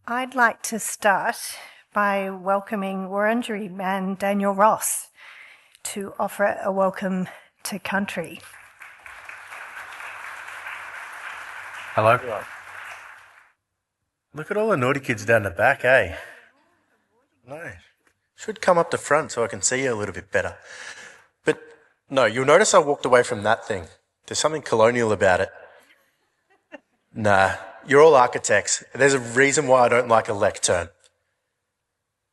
I'd like to start by welcoming Wurundjeri man Daniel Ross to offer a welcome to country. Hello. Look at all the naughty kids down the back, eh? No. Should come up the front so I can see you a little bit better. But no, you'll notice I walked away from that thing. There's something colonial about it. Nah, you're all architects. There's a reason why I don't like a lectern.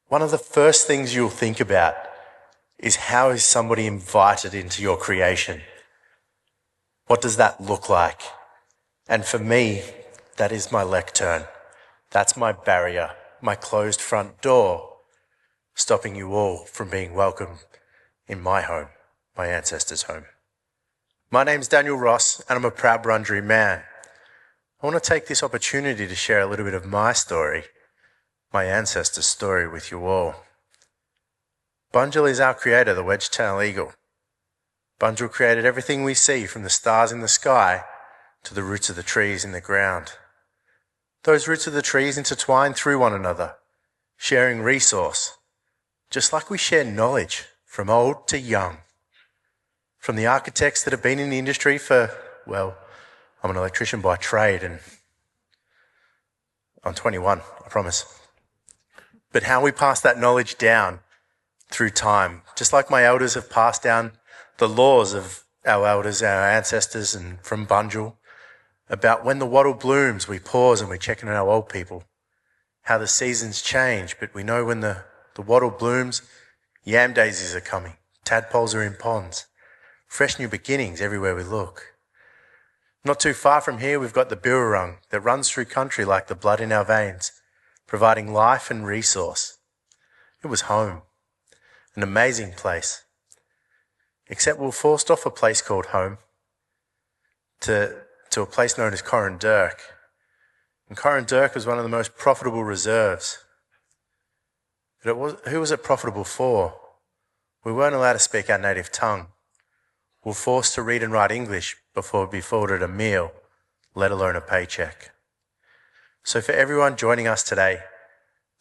One of the first things you'll think about is how is somebody invited into your creation? What does that look like? And for me, that is my lectern. That's my barrier, my closed front door, stopping you all from being welcome in my home, my ancestors' home. My name's Daniel Ross, and I'm a proud Wurundjeri man. I want to take this opportunity to share a little bit of my story, my ancestors' story with you all. Bunjil is our creator, the wedge-tailed eagle. Bunjil created everything we see, from the stars in the sky to the roots of the trees in the ground. Those roots of the trees intertwine through one another, sharing resource, just like we share knowledge from old to young. From the architects that have been in the industry for, well, I'm an electrician by trade and I'm 21, I promise. But how we pass that knowledge down through time, just like my elders have passed down the laws of our elders, our ancestors, and from Bunjil, about when the wattle blooms, we pause and we check in on our old people. How the seasons change, but we know when the wattle blooms, yam daisies are coming, tadpoles are in ponds, fresh new beginnings everywhere we look. Not too far from here, we've got the Birrarung that runs through country like the blood in our veins, providing life and resource. It was home, an amazing place. Except we were forced off a place called home to a place known as Corrandirk. And Corrandirk was one of the most profitable reserves. But who was it profitable for? We weren't allowed to speak our native tongue. We were forced to read and write English before we'd be afforded a meal, let alone a paycheck. So for everyone joining us today,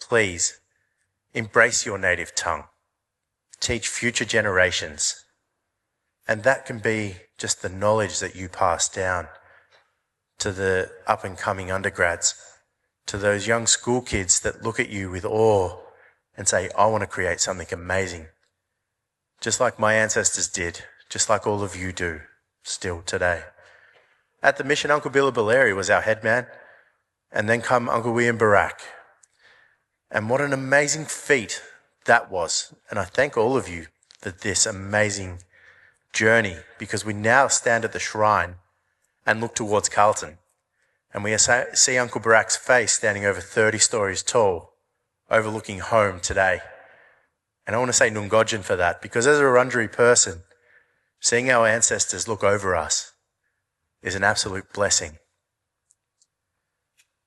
please embrace your native tongue. Teach future generations. And that can be just the knowledge that you pass down to the up-and-coming undergrads, to those young school kids that look at you with awe and say, I want to create something amazing. Just like my ancestors did, just like all of you do still today. At the mission, Uncle Billabilary was our head man, and then come Uncle William Barak. And what an amazing feat that was. And I thank all of you for this amazing journey, because we now stand at the shrine and look towards Carlton, and we see Uncle Barak's face standing over 30 stories tall, overlooking home today. And I want to say Nungodjan for that, because as a Wurundjeri person, seeing our ancestors look over us is an absolute blessing.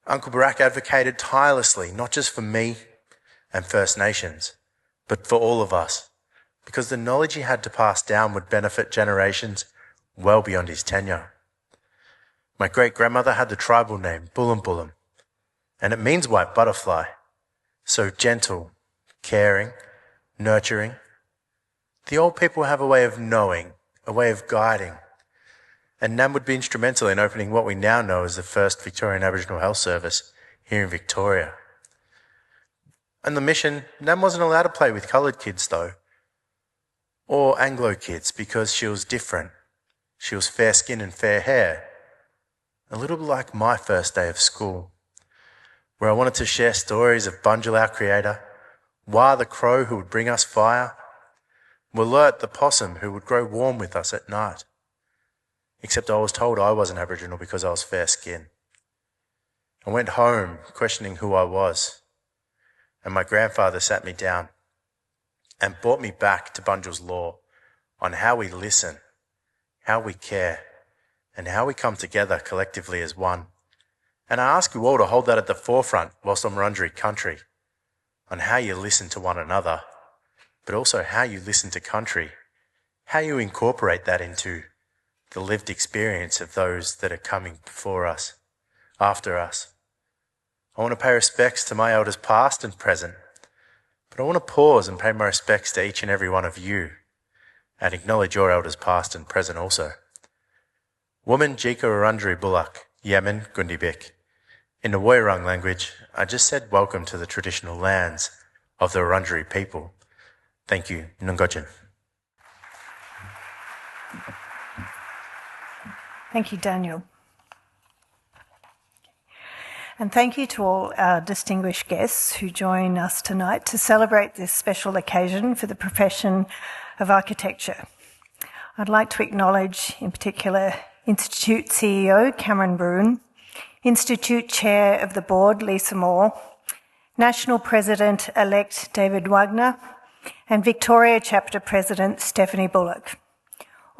Uncle Barak advocated tirelessly, not just for me and First Nations, but for all of us, because the knowledge he had to pass down would benefit generations well beyond his tenure. My great-grandmother had the tribal name, Bulum, and it means white butterfly. So gentle, caring, nurturing. The old people have a way of knowing, a way of guiding. And Nam would be instrumental in opening what we now know as the first Victorian Aboriginal Health Service here in Victoria. And the mission, Nam wasn't allowed to play with coloured kids though, or Anglo kids, because she was different. She was fair skin and fair hair. A little bit like my first day of school, where I wanted to share stories of Bunjil, our creator, Wah the crow who would bring us fire, Willert the possum who would grow warm with us at night. Except I was told I wasn't Aboriginal because I was fair skin. I went home questioning who I was, and my grandfather sat me down and brought me back to Bunjil's law on how we listen, how we care, and how we come together collectively as one. And I ask you all to hold that at the forefront whilst on Wurundjeri country, on how you listen to one another, but also how you listen to country, how you incorporate that into the lived experience of those that are coming before us, after us. I want to pay respects to my elders past and present, but I want to pause and pay my respects to each and every one of you and acknowledge your elders past and present also. Woman Jika Wurundjeri Bulak, Yemen Gundibik. In the Woiwurrung language, I just said welcome to the traditional lands of the Wurundjeri people. Thank you, Nungotjin. Thank you, Daniel. And thank you to all our distinguished guests who join us tonight to celebrate this special occasion for the profession of architecture. I'd like to acknowledge, in particular, Institute CEO Cameron Broon, Institute Chair of the Board Lisa Moore, National President-elect David Wagner, and Victoria Chapter President Stephanie Bullock.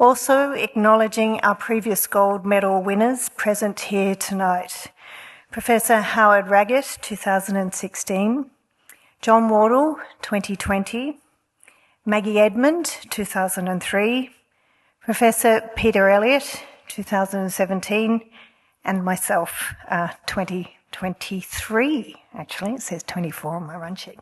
Also acknowledging our previous gold medal winners present here tonight. Professor Howard Raggett, 2016, John Wardle, 2020, Maggie Edmond, 2003, Professor Peter Elliott, 2017, and myself, 2023, actually. It says 24 on my run sheet.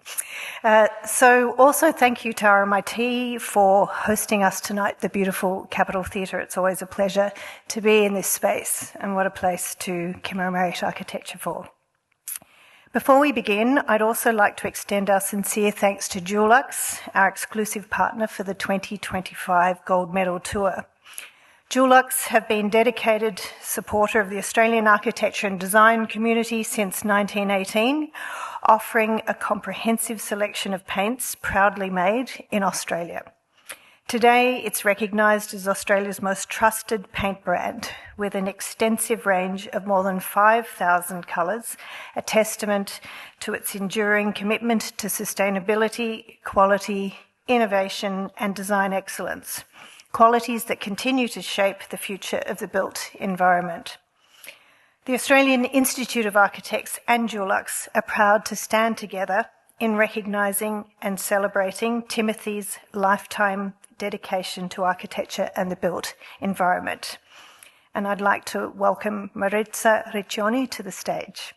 So also thank you to RMIT for hosting us tonight, the beautiful Capitol Theatre. It's always a pleasure to be in this space, and what a place to commemorate architecture for. Before we begin, I'd also like to extend our sincere thanks to Dulux, our exclusive partner for the 2025 Gold Medal Tour. Dulux have been dedicated supporter of the Australian architecture and design community since 1918, offering a comprehensive selection of paints proudly made in Australia. Today, it's recognised as Australia's most trusted paint brand, with an extensive range of more than 5,000 colours, a testament to its enduring commitment to sustainability, quality, innovation and design excellence. Qualities that continue to shape the future of the built environment. The Australian Institute of Architects and Dulux are proud to stand together in recognising and celebrating Timothy's lifetime dedication to architecture and the built environment. And I'd like to welcome Maritza Riccioni to the stage.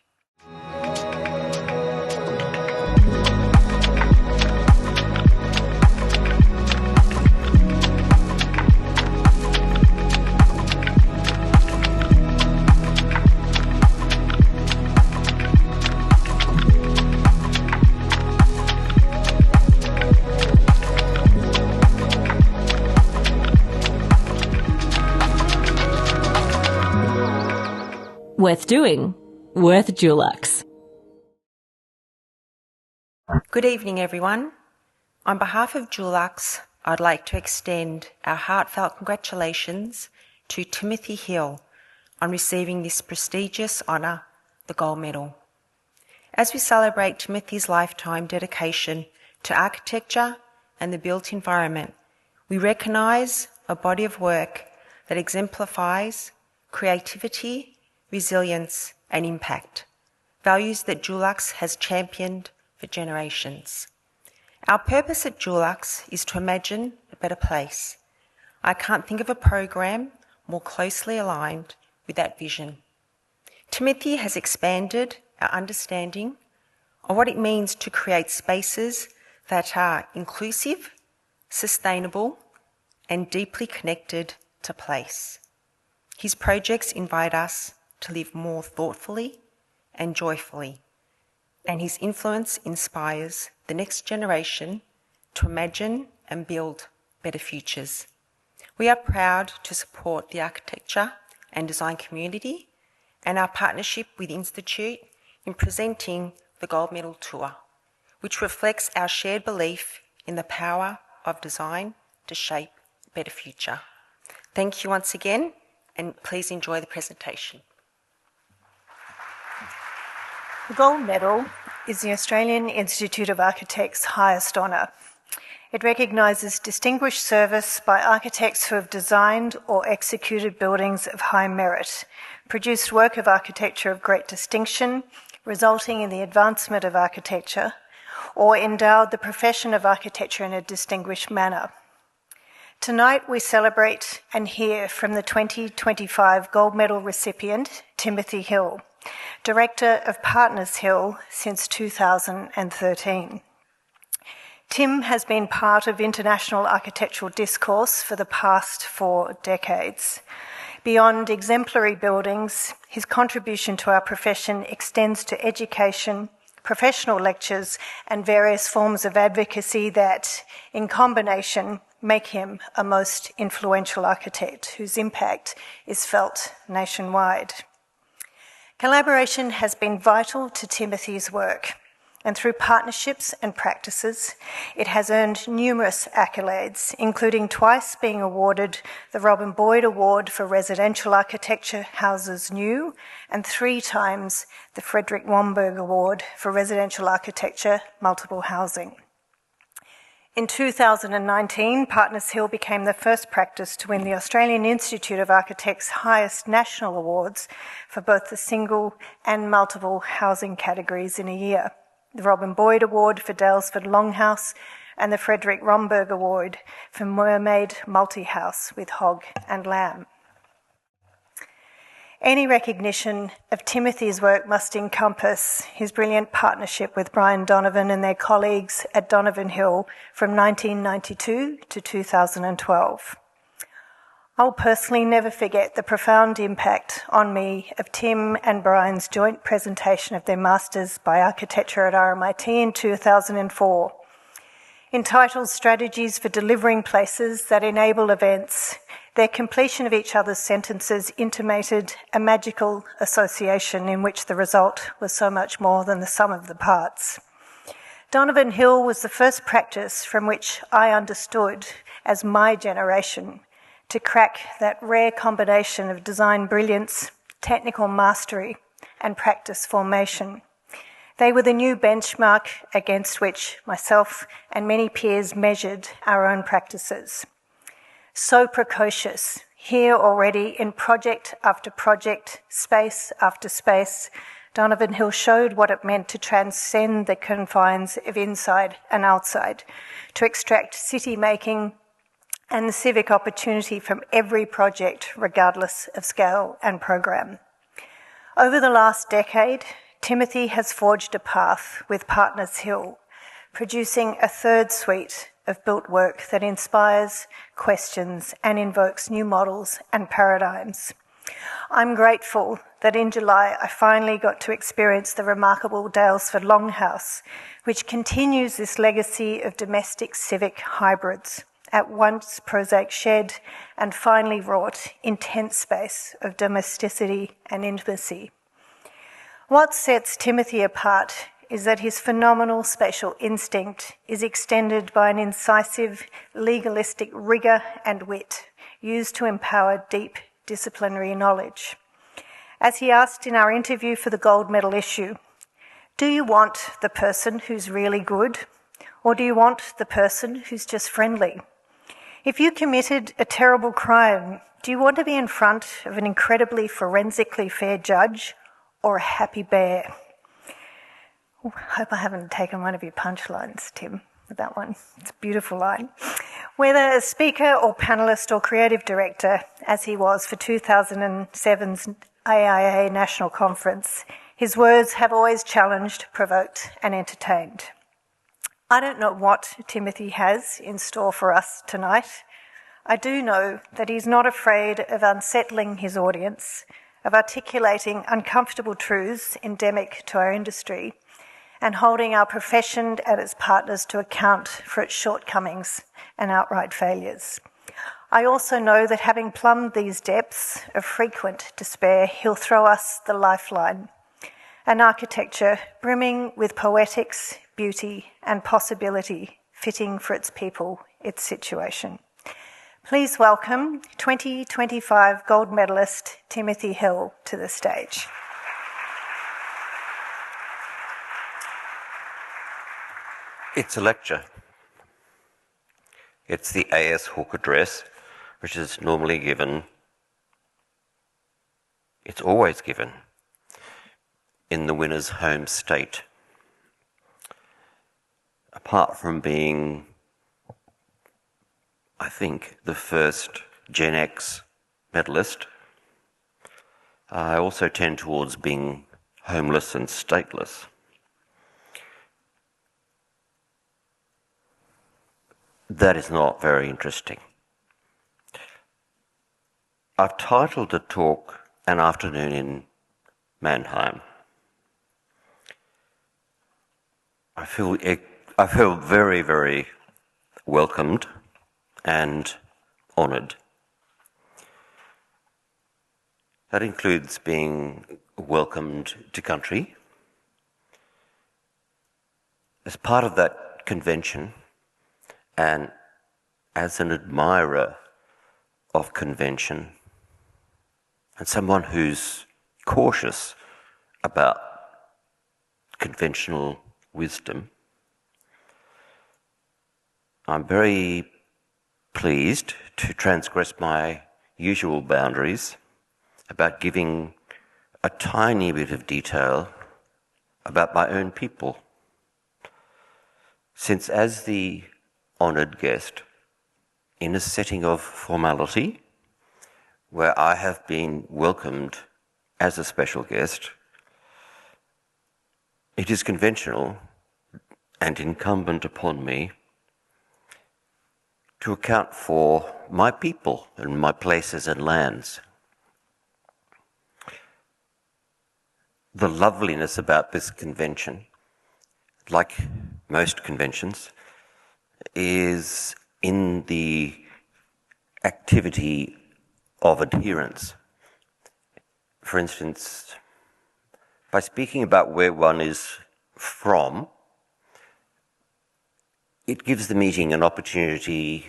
Worth doing, worth Dulux. Good evening, everyone. On behalf of Dulux, I'd like to extend our heartfelt congratulations to Timothy Hill on receiving this prestigious honour, the Gold Medal. As we celebrate Timothy's lifetime dedication to architecture and the built environment, we recognise a body of work that exemplifies creativity, resilience and impact, values that Dulux has championed for generations. Our purpose at Dulux is to imagine a better place. I can't think of a program more closely aligned with that vision. Timothy has expanded our understanding of what it means to create spaces that are inclusive, sustainable and deeply connected to place. His projects invite us to live more thoughtfully and joyfully, and his influence inspires the next generation to imagine and build better futures. We are proud to support the architecture and design community and our partnership with the Institute in presenting the Gold Medal Tour, which reflects our shared belief in the power of design to shape a better future. Thank you once again, and please enjoy the presentation. The Gold Medal is the Australian Institute of Architects' highest honour. It recognises distinguished service by architects who have designed or executed buildings of high merit, produced work of architecture of great distinction, resulting in the advancement of architecture, or endowed the profession of architecture in a distinguished manner. Tonight we celebrate and hear from the 2025 Gold Medal recipient, Timothy Hill, Director of Partners Hill since 2013. Tim has been part of international architectural discourse for the past 4 decades. Beyond exemplary buildings, his contribution to our profession extends to education, professional lectures, and various forms of advocacy that, in combination, make him a most influential architect whose impact is felt nationwide. Collaboration has been vital to Timothy's work, and through partnerships and practices, it has earned numerous accolades, including twice being awarded the Robin Boyd Award for Residential Architecture, Houses New, and 3 times the Frederick Womberg Award for Residential Architecture, Multiple Housing. In 2019, Partners Hill became the first practice to win the Australian Institute of Architects' highest national awards for both the single and multiple housing categories in a year. The Robin Boyd Award for Dalesford Longhouse and the Frederick Womberg Award for Mermaid Multi-House with Hog and Lamb. Any recognition of Timothy's work must encompass his brilliant partnership with Brian Donovan and their colleagues at Donovan Hill from 1992 to 2012. I'll personally never forget the profound impact on me of Tim and Brian's joint presentation of their Masters by Architecture at RMIT in 2004. Entitled Strategies for Delivering Places That Enable Events, their completion of each other's sentences intimated a magical association in which the result was so much more than the sum of the parts. Donovan Hill was the first practice from which I understood, as my generation, to crack that rare combination of design brilliance, technical mastery, and practice formation. They were the new benchmark against which myself and many peers measured our own practices. So precocious, here already in project after project, space after space, Donovan Hill showed what it meant to transcend the confines of inside and outside, to extract city making and the civic opportunity from every project, regardless of scale and program. Over the last decade, Timothy has forged a path with Partners Hill, producing a 3rd suite of built work that inspires, questions, and invokes new models and paradigms. I'm grateful that in July I finally got to experience the remarkable Dalesford Longhouse, which continues this legacy of domestic civic hybrids, at once prosaic shed and finely wrought intense space of domesticity and intimacy. What sets Timothy apart is that his phenomenal spatial instinct is extended by an incisive, legalistic rigour and wit used to empower deep disciplinary knowledge. As he asked in our interview for the Gold Medal issue, do you want the person who's really good, or do you want the person who's just friendly? If you committed a terrible crime, do you want to be in front of an incredibly forensically fair judge or a happy bear? I hope I haven't taken one of your punchlines, Tim, with that one. It's a beautiful line. Whether a speaker or panellist or creative director, as he was for 2007's AIA National Conference, his words have always challenged, provoked and entertained. I don't know what Timothy has in store for us tonight. I do know that he's not afraid of unsettling his audience, of articulating uncomfortable truths endemic to our industry, and holding our profession and its partners to account for its shortcomings and outright failures. I also know that having plumbed these depths of frequent despair, he'll throw us the lifeline, an architecture brimming with poetics, beauty and possibility fitting for its people, its situation. Please welcome 2025 gold medalist Timothy Hill to the stage. It's a lecture. It's the A.S. Hooke Address, which is normally given, it's always given, in the winner's home state. Apart from being I think, the first Gen X medalist. I also tend towards being homeless and stateless. That is not very interesting. I've titled the talk An Afternoon in Mannheim. I feel very, very welcomed and honoured. That includes being welcomed to country. As part of that convention, and as an admirer of convention, and someone who's cautious about conventional wisdom, I'm very pleased to transgress my usual boundaries about giving a tiny bit of detail about my own people. Since as the honoured guest, in a setting of formality, where I have been welcomed as a special guest, it is conventional and incumbent upon me to account for my people and my places and lands. The loveliness about this convention, like most conventions, is in the activity of adherence. For instance, by speaking about where one is from, it gives the meeting an opportunity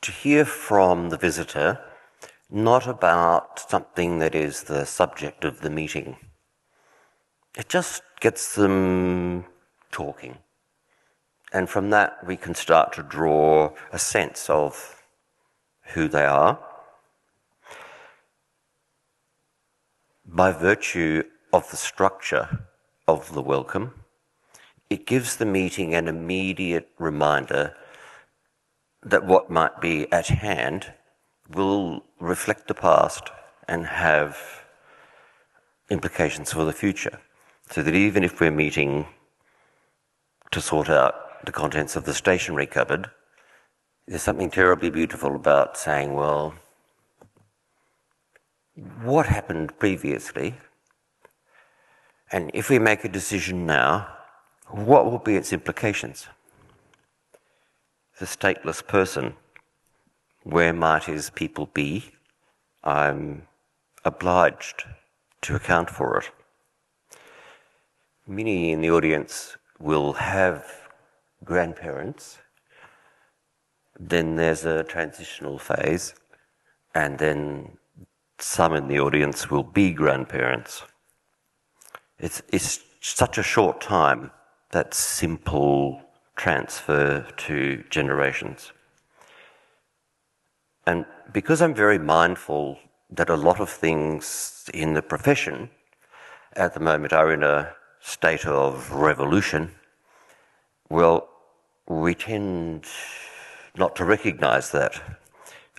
to hear from the visitor, not about something that is the subject of the meeting. It just gets them talking. And from that, we can start to draw a sense of who they are. By virtue of the structure of the welcome, it gives the meeting an immediate reminder that what might be at hand will reflect the past and have implications for the future. So that even if we're meeting to sort out the contents of the stationery cupboard, there's something terribly beautiful about saying, well, what happened previously? And if we make a decision now, what will be its implications? The stateless person, where might his people be? I'm obliged to account for it. Many in the audience will have grandparents. Then there's a transitional phase, and then some in the audience will be grandparents. It's such a short time, that simple transfer to generations. And because I'm very mindful that a lot of things in the profession at the moment are in a state of revolution, well, we tend not to recognise that.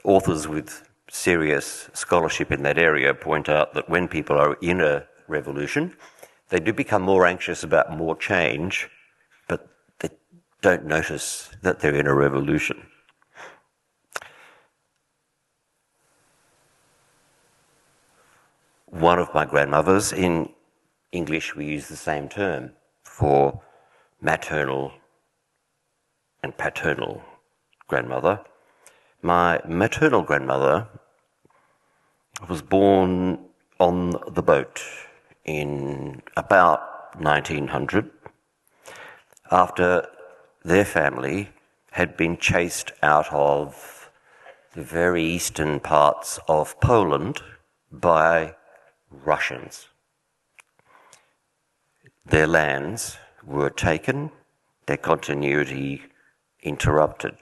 Authors with serious scholarship in that area point out that when people are in a revolution, they do become more anxious about more change, but they don't notice that they're in a revolution. One of my grandmothers, in English we use the same term for maternal and paternal grandmother. My maternal grandmother was born on the boat in about 1900, after their family had been chased out of the very eastern parts of Poland by Russians. Their lands were taken, their continuity interrupted.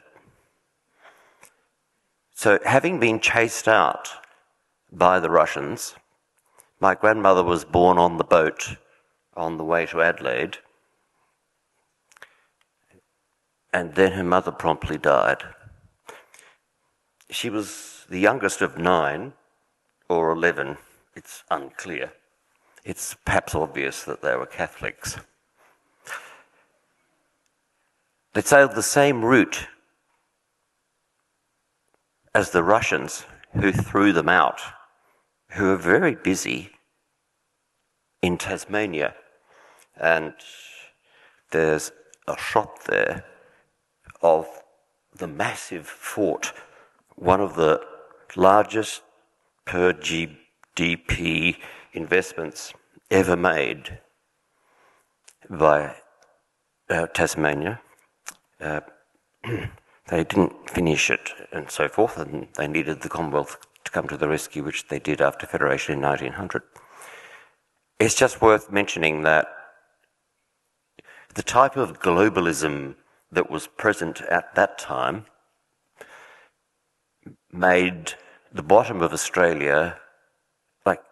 So, having been chased out by the Russians, my grandmother was born on the boat on the way to Adelaide, and then her mother promptly died. She was the youngest of 9 or 11, it's unclear. It's perhaps obvious that they were Catholics. They sailed the same route as the Russians who threw them out, who were very busy in Tasmania. And there's a shot there of the massive fort, one of the largest per GDP investments ever made by Tasmania. They didn't finish it and so forth, and they needed the Commonwealth to come to the rescue, which they did after Federation in 1900. It's just worth mentioning that the type of globalism that was present at that time made the bottom of Australia like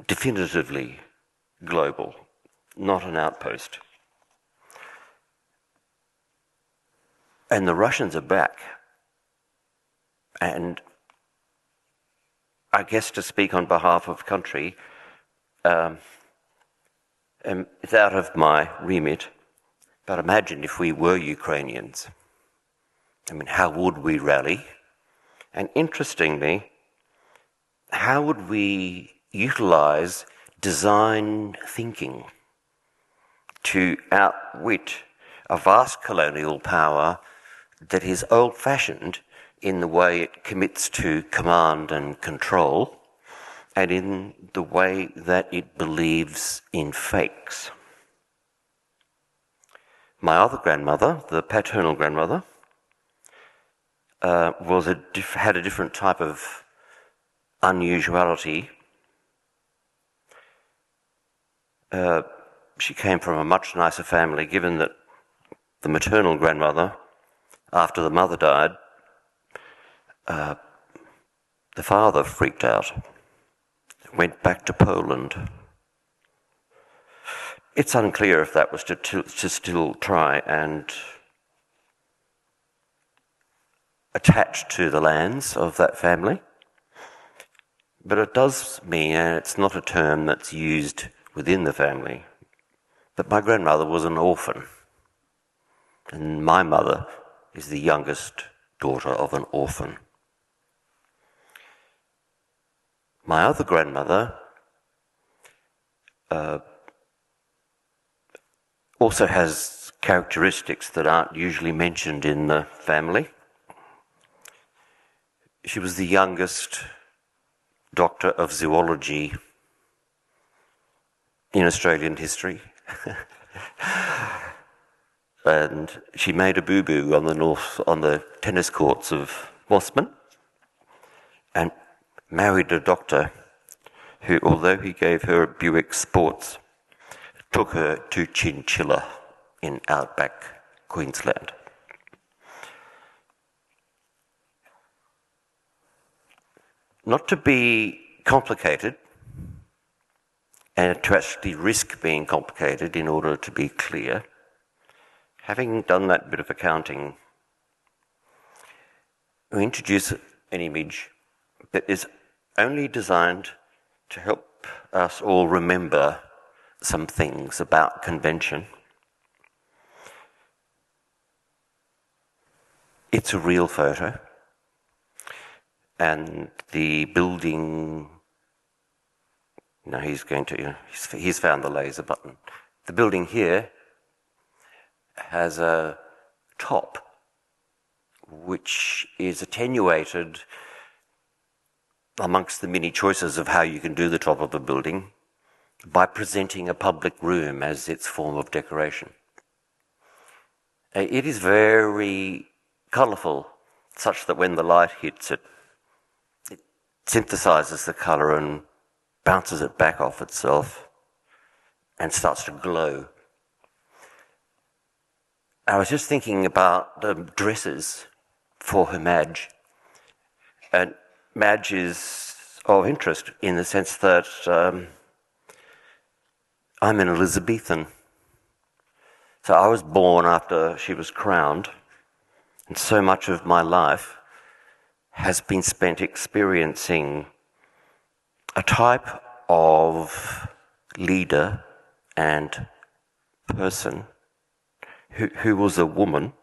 definitively global, not an outpost. And the Russians are back. And I guess to speak on behalf of country, it's out of my remit, but imagine if we were Ukrainians. I mean, how would we rally? And interestingly, how would we utilise design thinking to outwit a vast colonial power that is old-fashioned in the way it commits to command and control, and in the way that it believes in fakes? My other grandmother, the paternal grandmother, had a different type of unusuality. She came from a much nicer family, given that the maternal grandmother, after the mother died, the father freaked out, went back to Poland. It's unclear if that was to still try and attach to the lands of that family. But it does mean, and it's not a term that's used within the family, that my grandmother was an orphan. And my mother is the youngest daughter of an orphan. My other grandmother also has characteristics that aren't usually mentioned in the family. She was the youngest doctor of zoology in Australian history. And she made a boo-boo on the tennis courts of Mossman, and married a doctor who, although he gave her Buick Sports, took her to Chinchilla in outback Queensland. Not to be complicated, and to actually risk being complicated in order to be clear, having done that bit of accounting, we introduce an image that is only designed to help us all remember some things about convention. It's a real photo, and the building, no, he's found the laser button. The building here has a top which is attenuated amongst the many choices of how you can do the top of the building by presenting a public room as its form of decoration. It is very colourful, such that when the light hits it, it synthesises the colour and bounces it back off itself and starts to glow. I was just thinking about the dresses for her Madge. And Madge is of interest in the sense that I'm an Elizabethan. So I was born after she was crowned, and so much of my life has been spent experiencing a type of leader and person who was a woman,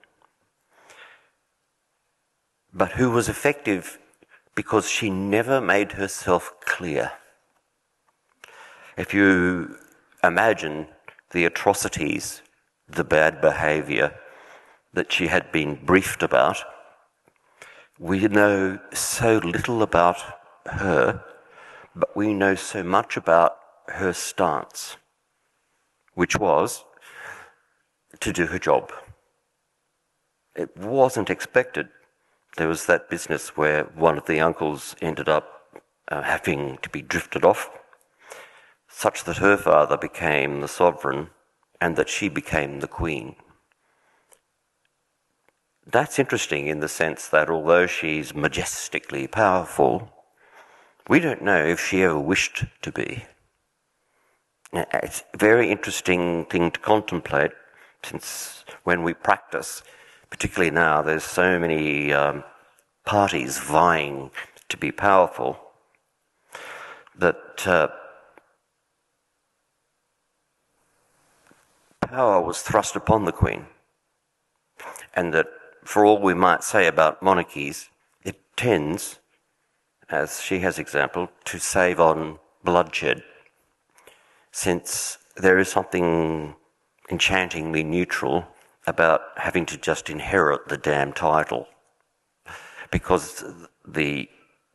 but who was effective because she never made herself clear. If you imagine the atrocities, the bad behaviour that she had been briefed about, we know so little about her, but we know so much about her stance, which was to do her job. It wasn't expected. There was that business where one of the uncles ended up having to be drifted off, such that her father became the sovereign and that she became the queen. That's interesting in the sense that although she's majestically powerful, we don't know if she ever wished to be. It's a very interesting thing to contemplate, since when we practice, particularly now, there's so many parties vying to be powerful, that power was thrust upon the Queen, and that for all we might say about monarchies, it tends, as she has example, to save on bloodshed, since there is something enchantingly neutral about having to just inherit the damn title, because the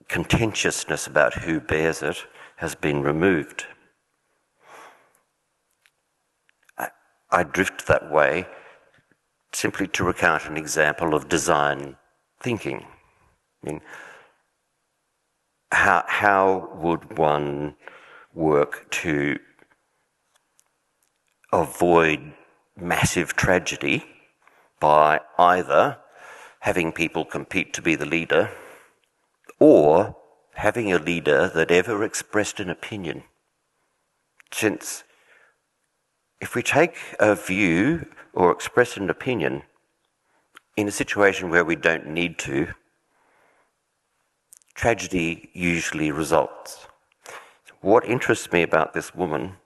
contentiousness about who bears it has been removed. I drift that way simply to recount an example of design thinking. I mean, how would one work to avoid massive tragedy by either having people compete to be the leader or having a leader that ever expressed an opinion? Since if we take a view or express an opinion in a situation where we don't need to, tragedy usually results. What interests me about this woman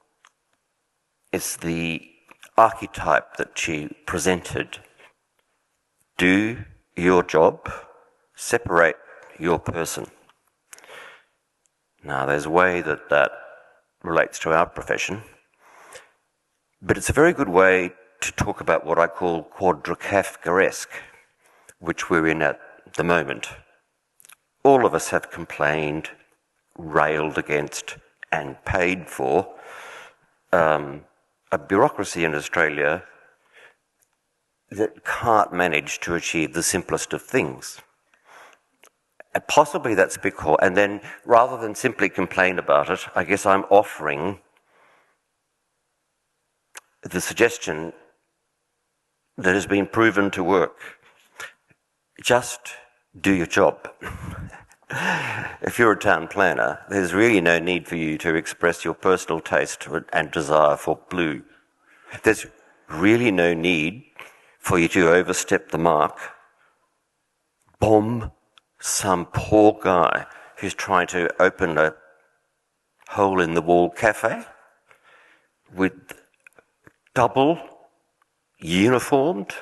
is the archetype that she presented. Do your job, separate your person. Now, there's a way that that relates to our profession, but it's a very good way to talk about what I call Kafkaesque, which we're in at the moment. All of us have complained, railed against, and paid for a bureaucracy in Australia that can't manage to achieve the simplest of things. And possibly that's because, and then rather than simply complain about it, I guess I'm offering the suggestion that has been proven to work. Just do your job. If you're a town planner, there's really no need for you to express your personal taste and desire for blue. There's really no need for you to overstep the mark, bomb some poor guy who's trying to open a hole-in-the-wall cafe with double uniformed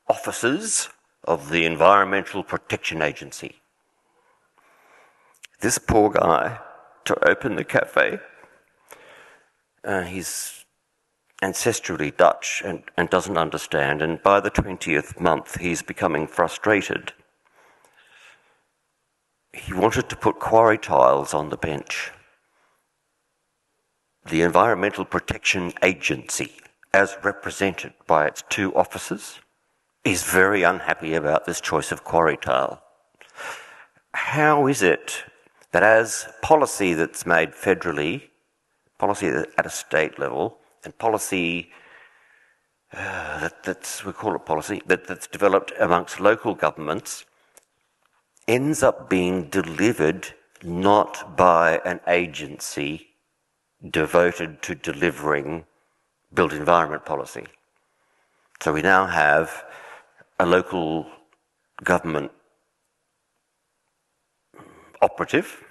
officers of the Environmental Protection Agency. This poor guy, to open the cafe, he's ancestrally Dutch and doesn't understand, and by the 20th month he's becoming frustrated. He wanted to put quarry tiles on the bench. The Environmental Protection Agency, as represented by its two officers, is very unhappy about this choice of quarry tile. How is it that as policy that's made federally, policy at a state level, and policy we call it policy, that's developed amongst local governments, ends up being delivered not by an agency devoted to delivering built environment policy? So we now have a local government operative,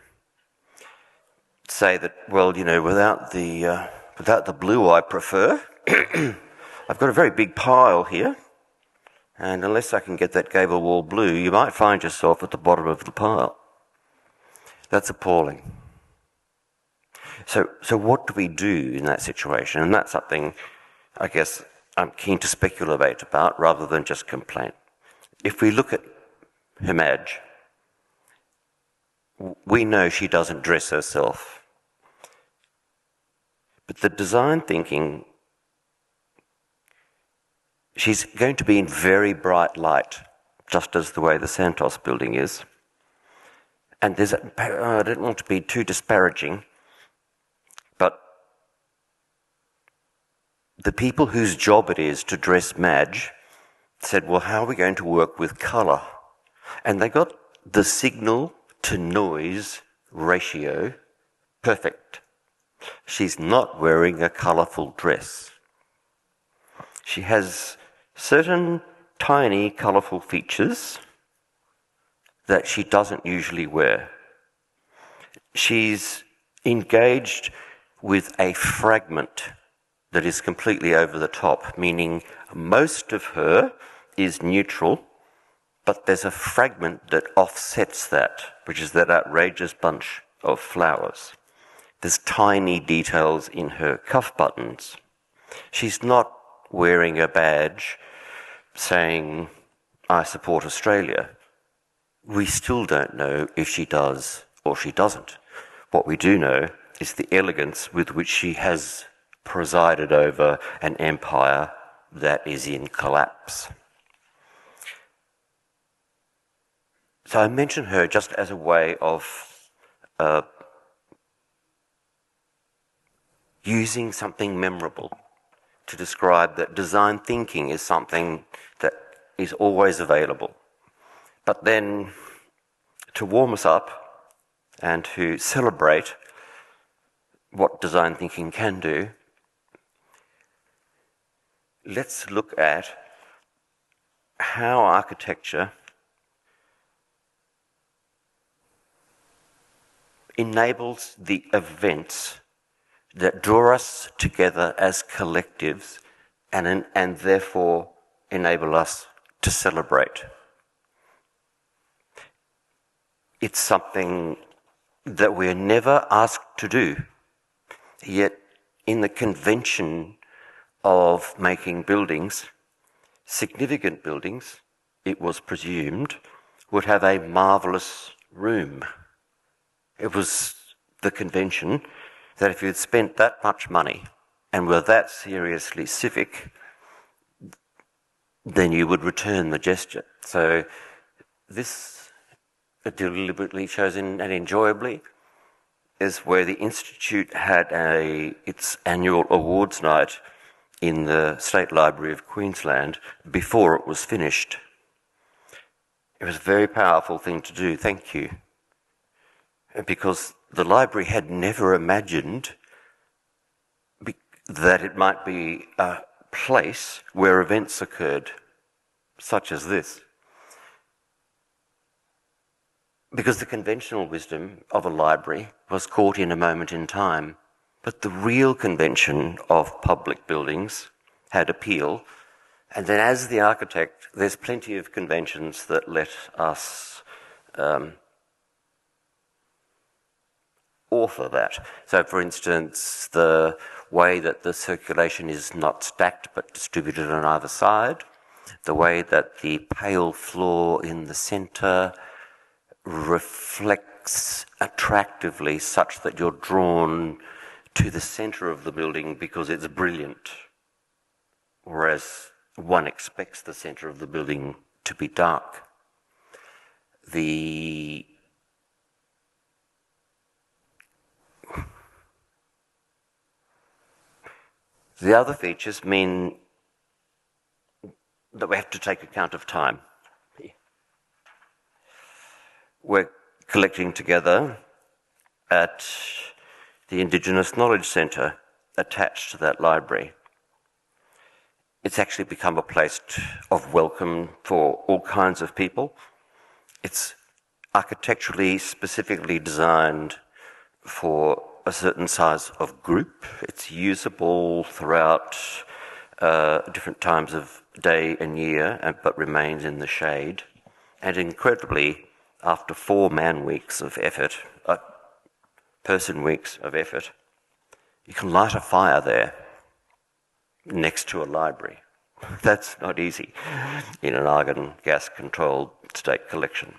say that, well, without the blue I prefer, I've got a very big pile here, and unless I can get that gable wall blue, you might find yourself at the bottom of the pile. That's appalling. So what do we do in that situation? And that's something, I guess, I'm keen to speculate about rather than just complain. If we look at Her Madge, we know she doesn't dress herself. But the design thinking, she's going to be in very bright light, just as the way the Santos building is. And I don't want to be too disparaging, but the people whose job it is to dress Madge said, well, how are we going to work with colour? And they got the signal to noise ratio perfect. She's not wearing a colourful dress. She has certain tiny colourful features that she doesn't usually wear. She's engaged with a fragment that is completely over the top, meaning most of her is neutral, but there's a fragment that offsets that, which is that outrageous bunch of flowers. There's tiny details in her cuff buttons. She's not wearing a badge saying, I support Australia. We still don't know if she does or she doesn't. What we do know is the elegance with which she has presided over an empire that is in collapse. So I mention her just as a way of using something memorable to describe that design thinking is something that is always available. But then, to warm us up and to celebrate what design thinking can do, let's look at how architecture enables the events that draw us together as collectives and therefore enable us to celebrate. It's something that we're never asked to do, yet in the convention of making buildings, significant buildings, it was presumed, would have a marvellous room. It was the convention that if you'd spent that much money and were that seriously civic, then you would return the gesture. So this, deliberately chosen and enjoyably, is where the Institute had its annual awards night in the State Library of Queensland before it was finished. It was a very powerful thing to do, thank you. Because the library had never imagined that it might be a place where events occurred, such as this. Because the conventional wisdom of a library was caught in a moment in time, but the real convention of public buildings had appeal. And then as the architect, there's plenty of conventions that let us author that. So, for instance, the way that the circulation is not stacked but distributed on either side, the way that the pale floor in the centre reflects attractively such that you're drawn to the centre of the building because it's brilliant, whereas one expects the centre of the building to be dark. The other features mean that we have to take account of time. We're collecting together at the Indigenous Knowledge Centre attached to that library. It's actually become a place of welcome for all kinds of people. It's architecturally specifically designed for a certain size of group. It's usable throughout different times of day and year, but remains in the shade. And incredibly, after 4 man weeks of effort, person weeks of effort, you can light a fire there next to a library. That's not easy in an argon gas-controlled state collection.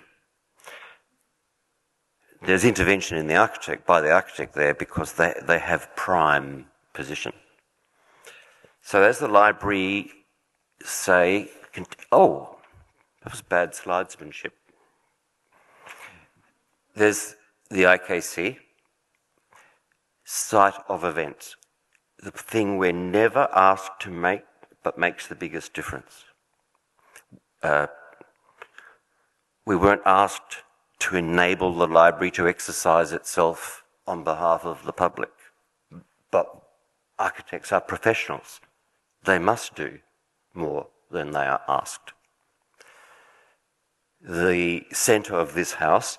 There's intervention in the architect, by the architect there, because they have prime position. So as the library, say, oh, that was bad slidesmanship. There's the IKC, site of events, the thing we're never asked to make, but makes the biggest difference. We weren't asked to enable the library to exercise itself on behalf of the public, but architects are professionals. They must do more than they are asked. The centre of this house,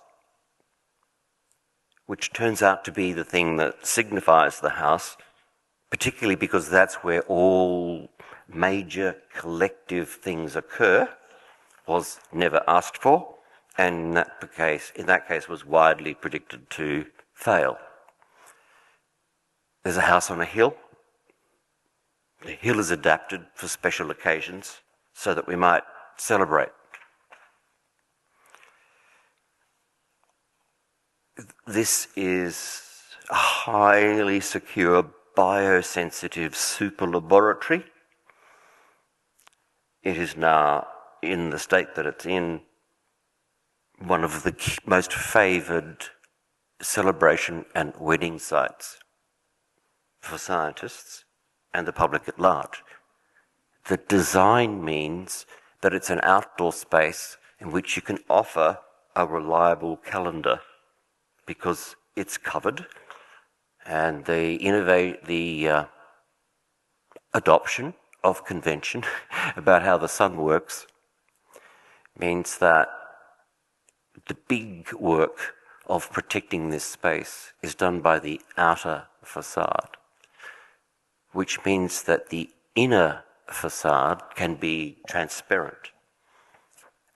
which turns out to be the thing that signifies the house, particularly because that's where all major collective things occur, was never asked for, and in that case was widely predicted to fail. There's a house on a hill. The hill is adapted for special occasions so that we might celebrate. This is a highly secure, biosensitive super laboratory. It is now, in the state that it's in, one of the most favoured celebration and wedding sites for scientists and the public at large. The design means that it's an outdoor space in which you can offer a reliable calendar because it's covered, and the adoption of convention about how the sun works means that the big work of protecting this space is done by the outer facade, which means that the inner facade can be transparent.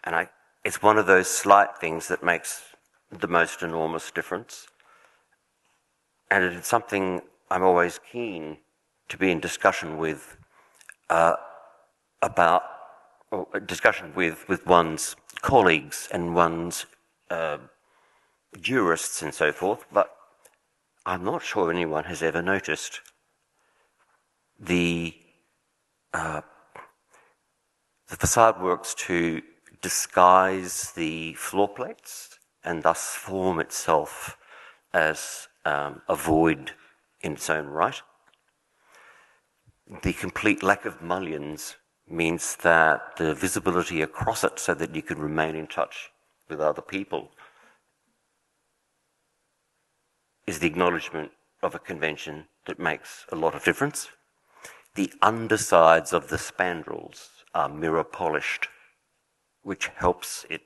And it's one of those slight things that makes the most enormous difference. And it's something I'm always keen to be in discussion with with one's colleagues and one's jurists and so forth, but I'm not sure anyone has ever noticed the facade works to disguise the floor plates and thus form itself as a void in its own right. The complete lack of mullions means that the visibility across it so that you can remain in touch with other people is the acknowledgement of a convention that makes a lot of difference. The undersides of the spandrels are mirror polished, which helps it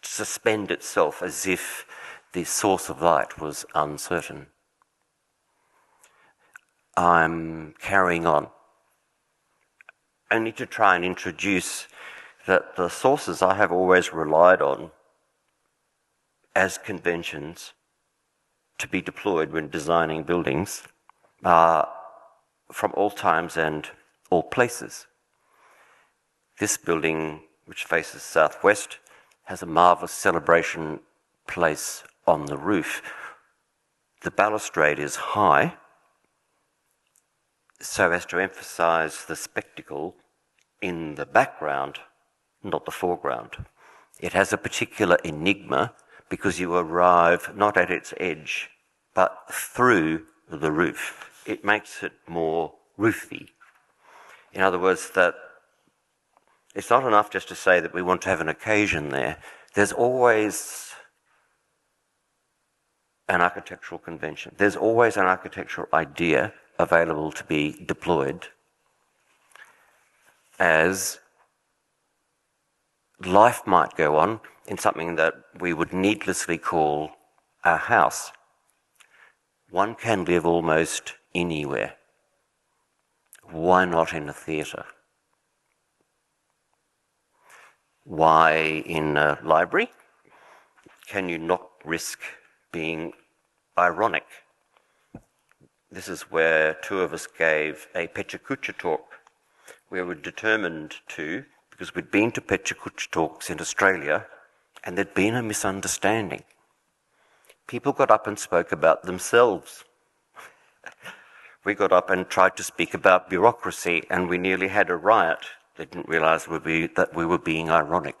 suspend itself as if the source of light was uncertain. I'm carrying on, only to try and introduce that the sources I have always relied on as conventions to be deployed when designing buildings are from all times and all places. This building, which faces southwest, has a marvellous celebration place on the roof. The balustrade is high, so as to emphasise the spectacle in the background, not the foreground. It has a particular enigma because you arrive not at its edge, but through the roof. It makes it more roofy. In other words, that it's not enough just to say that we want to have an occasion there. There's always an architectural convention. There's always an architectural idea available to be deployed as life might go on in something that we would needlessly call our house. One can live almost anywhere. Why not in a theatre? Why in a library? Can you not risk being ironic? This is where two of us gave a Pecha Kucha talk, where we're determined to, because we'd been to Pecha Kucha talks in Australia, and there'd been a misunderstanding. People got up and spoke about themselves. We got up and tried to speak about bureaucracy, and we nearly had a riot. They didn't realise that we were being ironic.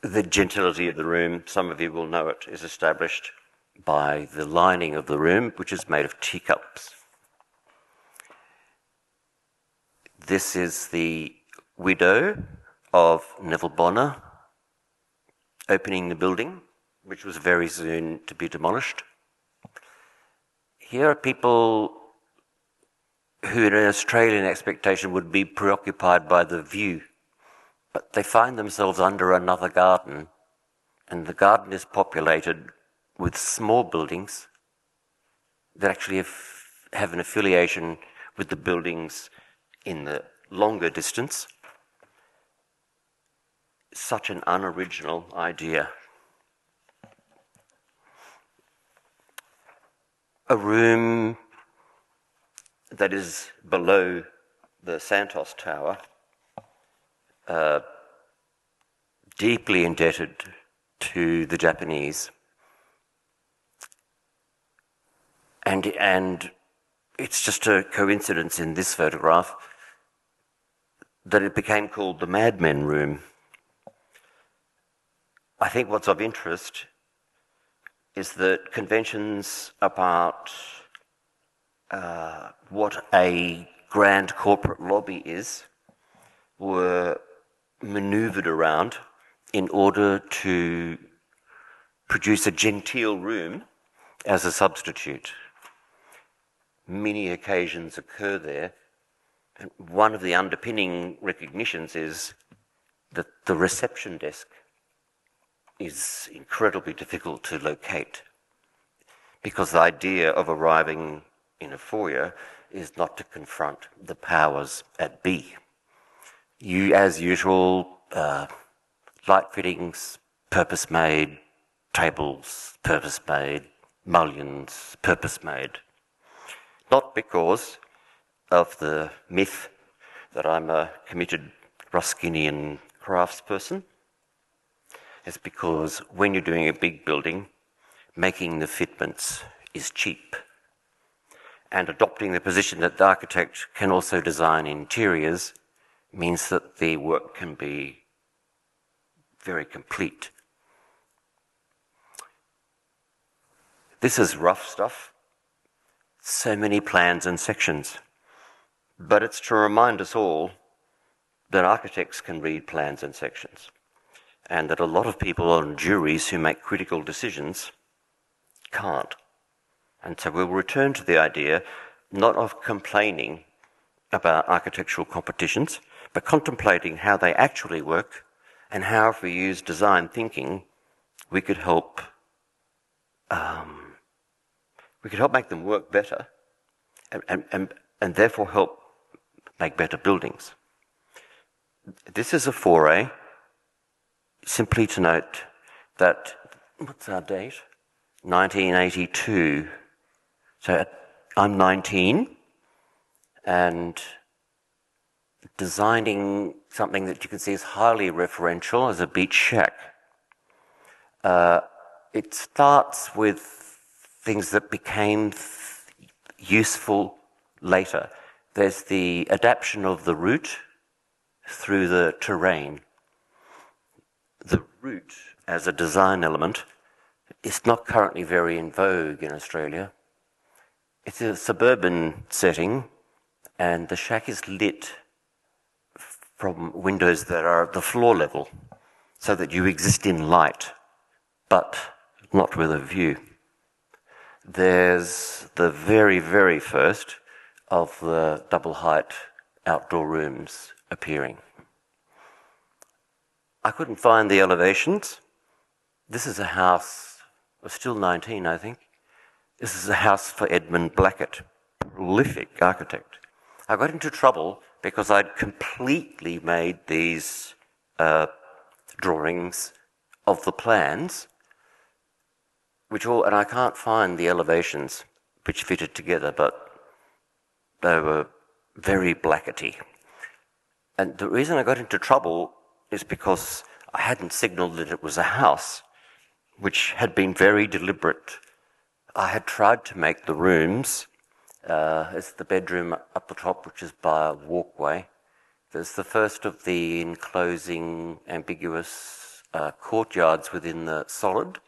The gentility of the room, some of you will know it, is established by the lining of the room, which is made of teacups. This is the widow of Neville Bonner opening the building, which was very soon to be demolished. Here are people who in an Australian expectation would be preoccupied by the view, but they find themselves under another garden, and the garden is populated with small buildings that actually have an affiliation with the buildings in the longer distance. Such an unoriginal idea. A room that is below the Santos Tower, deeply indebted to the Japanese. And it's just a coincidence in this photograph that it became called the Madmen Room. I think what's of interest is that conventions about what a grand corporate lobby is were manoeuvred around in order to produce a genteel room as a substitute. Many occasions occur there, and one of the underpinning recognitions is that the reception desk is incredibly difficult to locate, because the idea of arriving in a foyer is not to confront the powers at be. You, as usual, light fittings, purpose-made, tables, purpose-made, mullions, purpose-made. Not because of the myth that I'm a committed Ruskinian craftsperson. It's because when you're doing a big building, making the fitments is cheap. And adopting the position that the architect can also design interiors means that the work can be very complete. This is rough stuff. So many plans and sections. But it's to remind us all that architects can read plans and sections, and that a lot of people on juries who make critical decisions can't. And so we'll return to the idea not of complaining about architectural competitions, but contemplating how they actually work, and how, if we use design thinking, we could help make them work better, and therefore help make better buildings. This is a foray, simply to note that, what's our date? 1982. So I'm 19, and designing something that you can see is highly referential as a beach shack. It starts with things that became useful later. There's the adaptation of the route through the terrain. The route as a design element is not currently very in vogue in Australia. It's a suburban setting, and the shack is lit from windows that are at the floor level, so that you exist in light, but not with a view. There's the very, very first of the double height outdoor rooms appearing. I couldn't find the elevations. This is a house, of still 19, I think. This is a house for Edmund Blackett, prolific architect. I got into trouble because I'd completely made these drawings of the plans, and I can't find the elevations which fitted together, but they were very Blacketty. And the reason I got into trouble is because I hadn't signalled that it was a house, which had been very deliberate. I had tried to make the rooms, it's the bedroom up the top, which is by a walkway. There's the first of the enclosing ambiguous courtyards within the solid,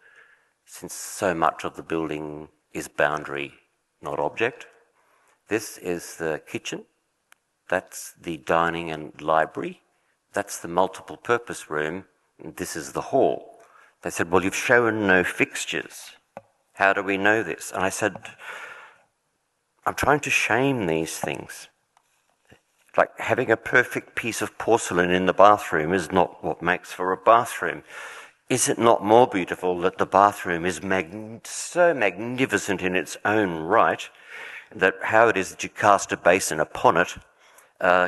since so much of the building is boundary, not object. This is the kitchen. That's the dining and library. That's the multiple purpose room. And this is the hall. They said, well, you've shown no fixtures. How do we know this? And I said, I'm trying to shame these things. Like having a perfect piece of porcelain in the bathroom is not what makes for a bathroom. Is it not more beautiful that the bathroom is so magnificent in its own right that how it is that you cast a basin upon it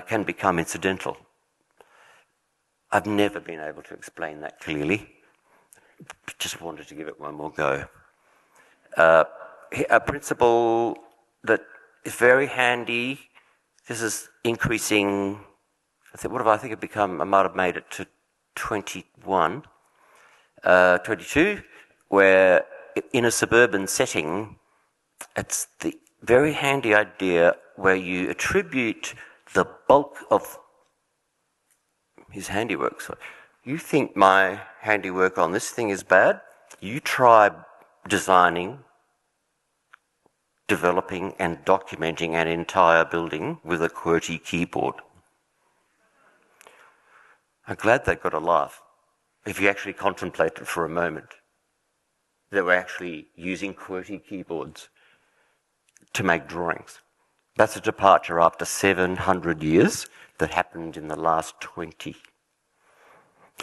can become incidental? I've never been able to explain that clearly. Just wanted to give it one more go. A principle that is very handy. This is increasing. I think it become? I might have made it to 21, 22, where in a suburban setting, it's the very handy idea where you attribute the bulk of his handiwork. So you think my handiwork on this thing is bad? You try designing, developing and documenting an entire building with a QWERTY keyboard. I'm glad they got a laugh. If you actually contemplate it for a moment, they were actually using QWERTY keyboards to make drawings. That's a departure after 700 years that happened in the last 20.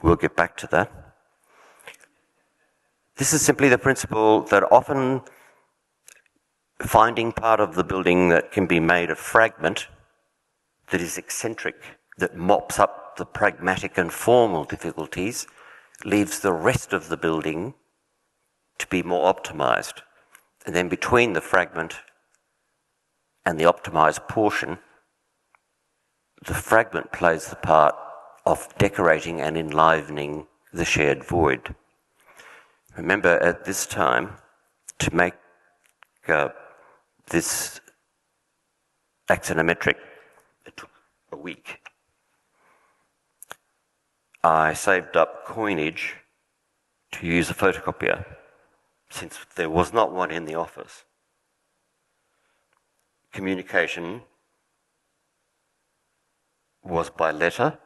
We'll get back to that. This is simply the principle that often finding part of the building that can be made a fragment that is eccentric, that mops up the pragmatic and formal difficulties, leaves the rest of the building to be more optimized. And then between the fragment and the optimized portion, the fragment plays the part of decorating and enlivening the shared void. Remember, at this time, to make this axonometric, it took a week. I saved up coinage to use a photocopier, since there was not one in the office. Communication was by letter,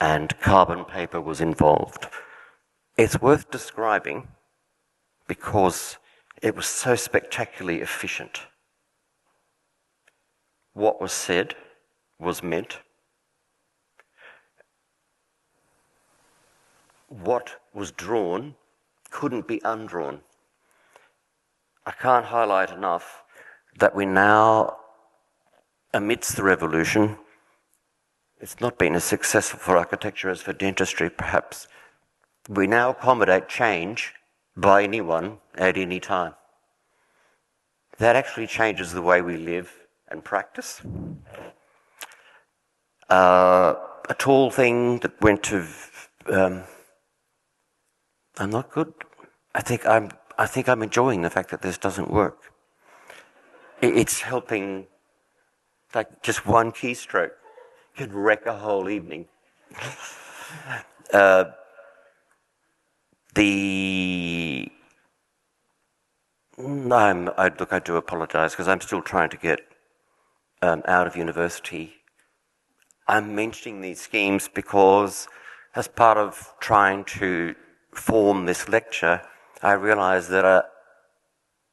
and carbon paper was involved. It's worth describing because it was so spectacularly efficient. What was said was meant. What was drawn couldn't be undrawn. I can't highlight enough that we now, amidst the revolution, it's not been as successful for architecture as for dentistry, perhaps. We now accommodate change by anyone at any time. That actually changes the way we live and practice. A tall thing that went to I'm not good. I think I'm enjoying the fact that this doesn't work. It's helping, like just one keystroke can wreck a whole evening. I do apologise because I'm still trying to get out of university. I'm mentioning these schemes because as part of trying to form this lecture, I realised that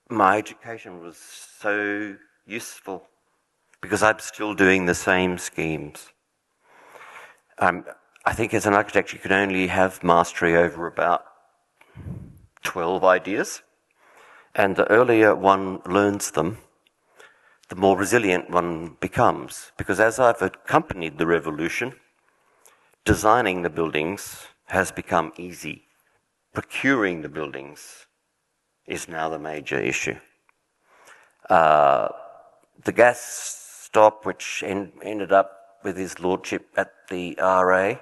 my education was so useful because I'm still doing the same schemes. I think as an architect you can only have mastery over about 12 ideas, and the earlier one learns them, the more resilient one becomes. Because as I've accompanied the revolution, designing the buildings has become easy. Procuring the buildings is now the major issue. The gas stop, which ended up with his lordship at the RA,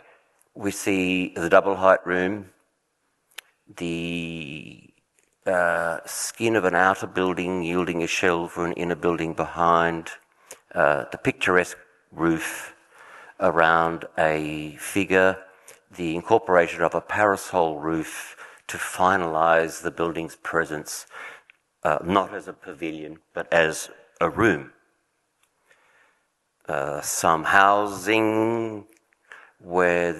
we see the double height room, the skin of an outer building yielding a shell for an inner building behind, the picturesque roof around a figure, the incorporation of a parasol roof to finalise the building's presence, not as a pavilion, but as a room. Some housing where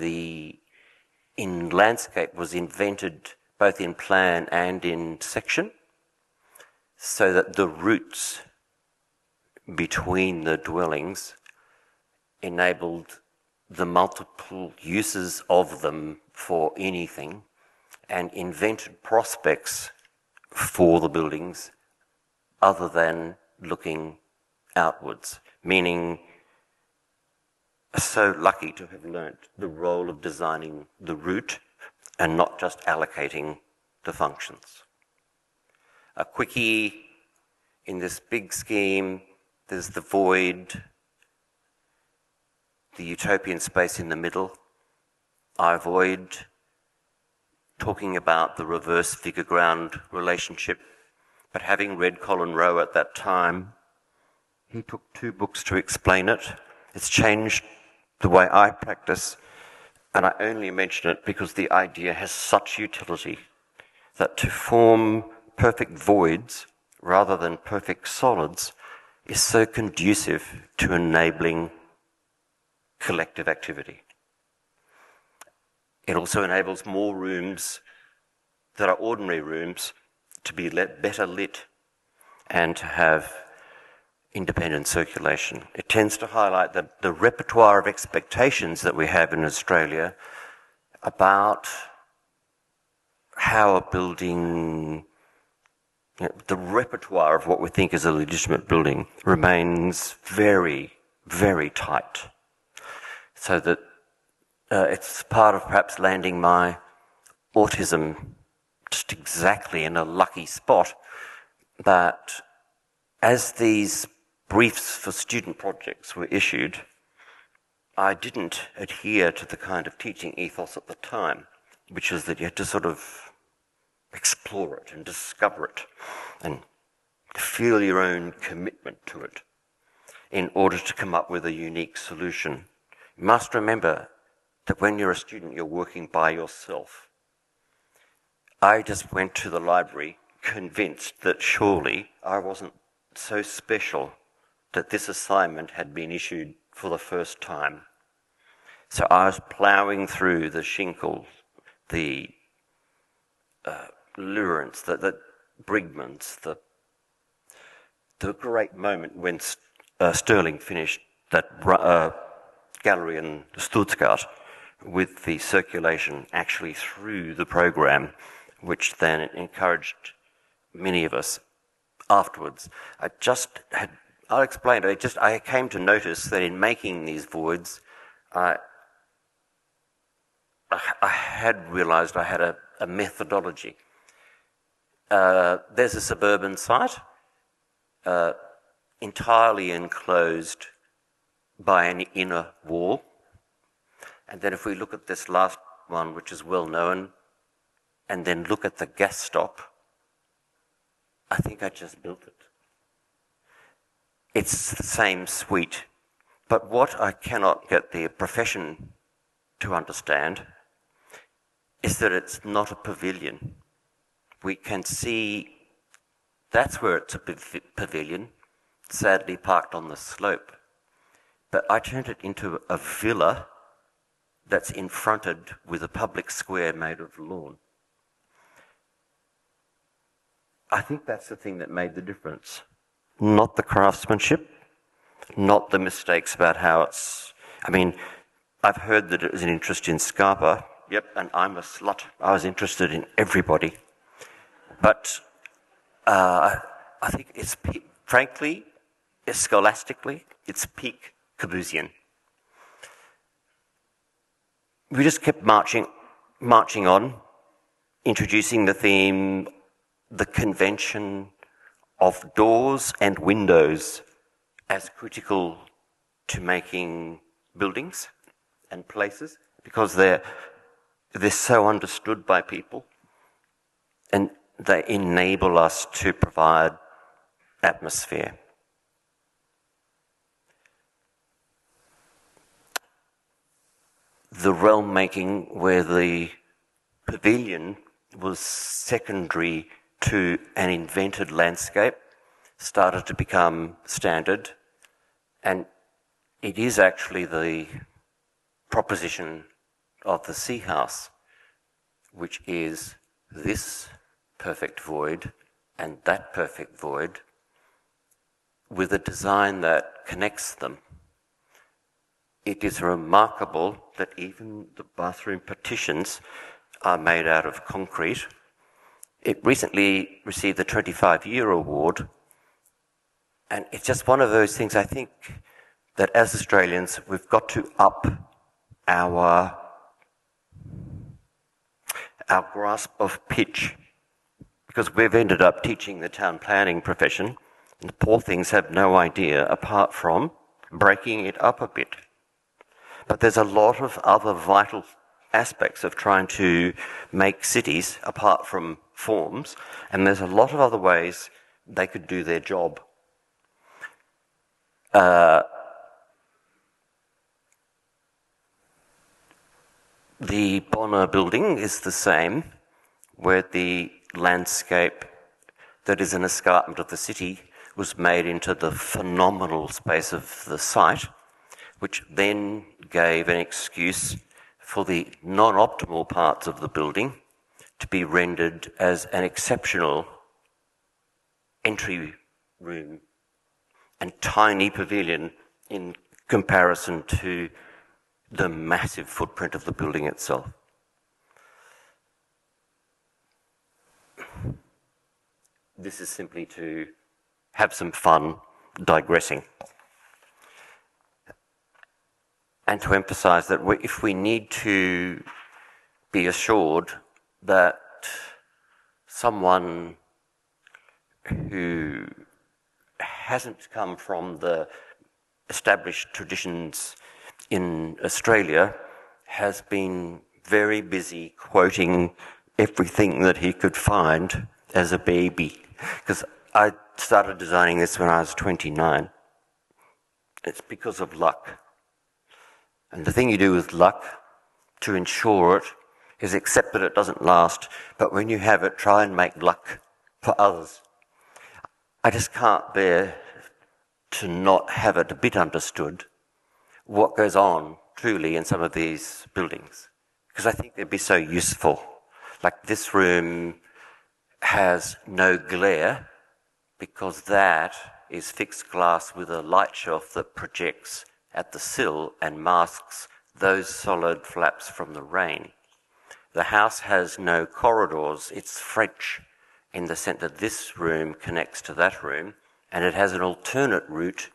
in landscape was invented both in plan and in section, so that the roots between the dwellings enabled the multiple uses of them for anything, and invented prospects for the buildings other than looking outwards, meaning so lucky to have learnt the role of designing the root and not just allocating the functions. A quickie in this big scheme, there's the void, the utopian space in the middle. I avoid talking about the reverse figure-ground relationship, but having read Colin Rowe at that time, he took 2 books to explain it. It's changed the way I practice, and I only mention it because the idea has such utility that to form perfect voids rather than perfect solids is so conducive to enabling collective activity. It also enables more rooms that are ordinary rooms to be better lit and to have independent circulation. It tends to highlight the repertoire of expectations that we have in Australia about how a building, the repertoire of what we think is a legitimate building remains very, very tight. So that it's part of perhaps landing my autism just exactly in a lucky spot, that as these briefs for student projects were issued, I didn't adhere to the kind of teaching ethos at the time, which is that you had to sort of explore it and discover it and feel your own commitment to it in order to come up with a unique solution. You must remember that when you're a student, you're working by yourself. I just went to the library convinced that surely I wasn't so special that this assignment had been issued for the first time. So I was ploughing through the Schinkel, the Lawrence, the Brigmans, the great moment when Sterling finished that gallery in Stuttgart with the circulation actually through the program, which then encouraged many of us afterwards. I'll explain it. I came to notice that in making these voids, I had realised I had a methodology. There's a suburban site, entirely enclosed by an inner wall. And then if we look at this last one, which is well known, and then look at the gas stop, I think I just built it. It's the same suite, but what I cannot get the profession to understand is that it's not a pavilion. We can see that's where it's a pavilion, sadly parked on the slope. But I turned it into a villa that's infronted with a public square made of lawn. I think that's the thing that made the difference. Not the craftsmanship, not the mistakes about how it's... I mean, I've heard that it was an interest in Scarpa. Yep, and I'm a slut. I was interested in everybody. But I think it's, frankly, scholastically, it's peak Corbusian. We just kept marching on, introducing the theme, the convention of doors and windows as critical to making buildings and places, because they're so understood by people and they enable us to provide atmosphere. The realm making where the pavilion was secondary to an invented landscape started to become standard, and it is actually the proposition of the Sea House, which is this perfect void and that perfect void with a design that connects them. It is remarkable that even the bathroom partitions are made out of concrete. It recently received the 25-year award, and it's just one of those things, I think, that as Australians we've got to up our grasp of pitch, because we've ended up teaching the town planning profession, and the poor things have no idea apart from breaking it up a bit. But there's a lot of other vital aspects of trying to make cities apart from forms, and there's a lot of other ways they could do their job. The Bonner building is the same, where the landscape that is an escarpment of the city was made into the phenomenal space of the site, which then gave an excuse for the non-optimal parts of the building to be rendered as an exceptional entry room and tiny pavilion in comparison to the massive footprint of the building itself. This is simply to have some fun digressing, and to emphasize that if we need to be assured that someone who hasn't come from the established traditions in Australia has been very busy quoting everything that he could find as a baby, because I started designing this when I was 29. It's because of luck. And the thing you do with luck to ensure it is accept that it doesn't last, but when you have it, try and make luck for others. I just can't bear to not have it a bit understood what goes on truly in some of these buildings, because I think they'd be so useful. Like this room has no glare because that is fixed glass with a light shelf that projects at the sill and masks those solid flaps from the rain. The house has no corridors. It's French in the sense that this room connects to that room, and it has an alternate route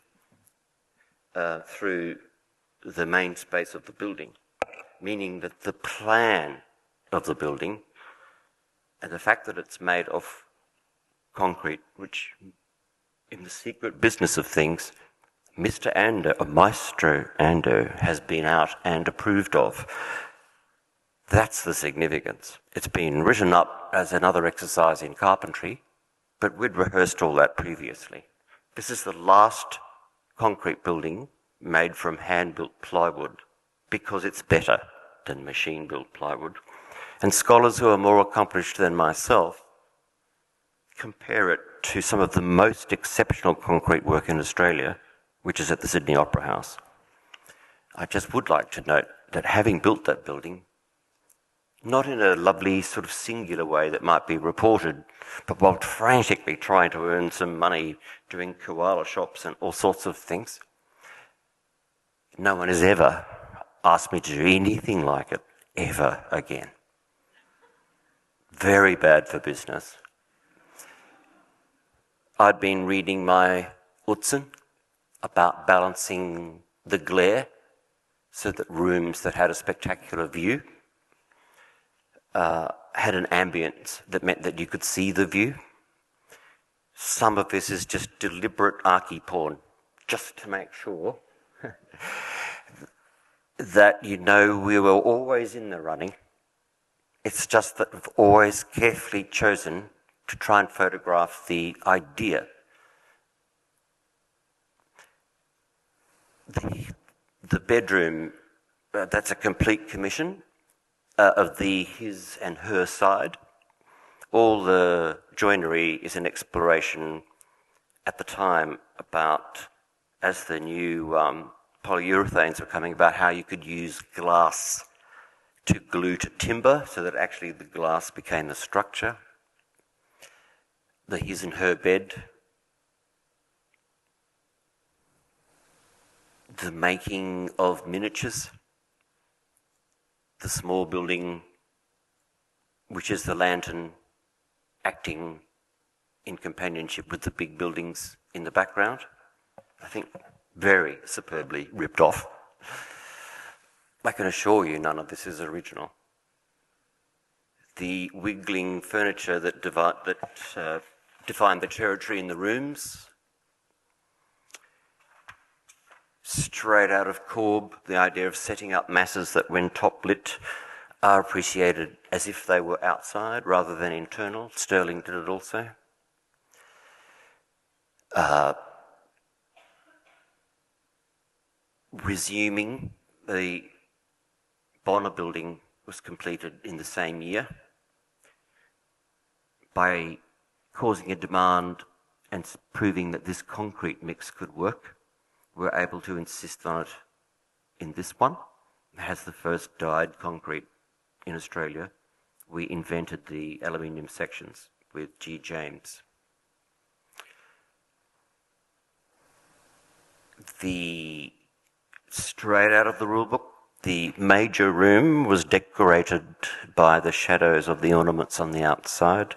through the main space of the building, meaning that the plan of the building and the fact that it's made of concrete, which in the secret business of things, Mr. Ando, or Maestro Ando, has been out and approved of. That's the significance. It's been written up as another exercise in carpentry, but we'd rehearsed all that previously. This is the last concrete building made from hand-built plywood because it's better than machine-built plywood. And scholars who are more accomplished than myself compare it to some of the most exceptional concrete work in Australia, which is at the Sydney Opera House. I just would like to note that having built that building, not in a lovely sort of singular way that might be reported, but while frantically trying to earn some money doing koala shops and all sorts of things, No one has ever asked me to do anything like it ever again. Very bad for business. I'd been reading my Utzon about balancing the glare so that rooms that had a spectacular view had an ambience that meant that you could see the view. Some of this is just deliberate archy porn, just to make sure that you know we were always in the running. It's just that we've always carefully chosen to try and photograph the idea. The bedroom, that's a complete commission of the his and her side. All the joinery is an exploration at the time about, as the new polyurethanes were coming about, how you could use glass to glue to timber so that actually the glass became the structure. The his and her bed. The making of miniatures. The small building, which is the lantern, acting in companionship with the big buildings in the background. I think very superbly ripped off. I can assure you none of this is original. The wiggling furniture that defined the territory in the rooms, straight out of Corb, the idea of setting up masses that when top lit are appreciated as if they were outside rather than internal. Sterling did it also. Resuming, the Bonner building was completed in the same year. By causing a demand and proving that this concrete mix could work, we were able to insist on it in this one. It has the first dyed concrete in Australia. We invented the aluminium sections with G. James. Straight out of the rulebook, the major room was decorated by the shadows of the ornaments on the outside.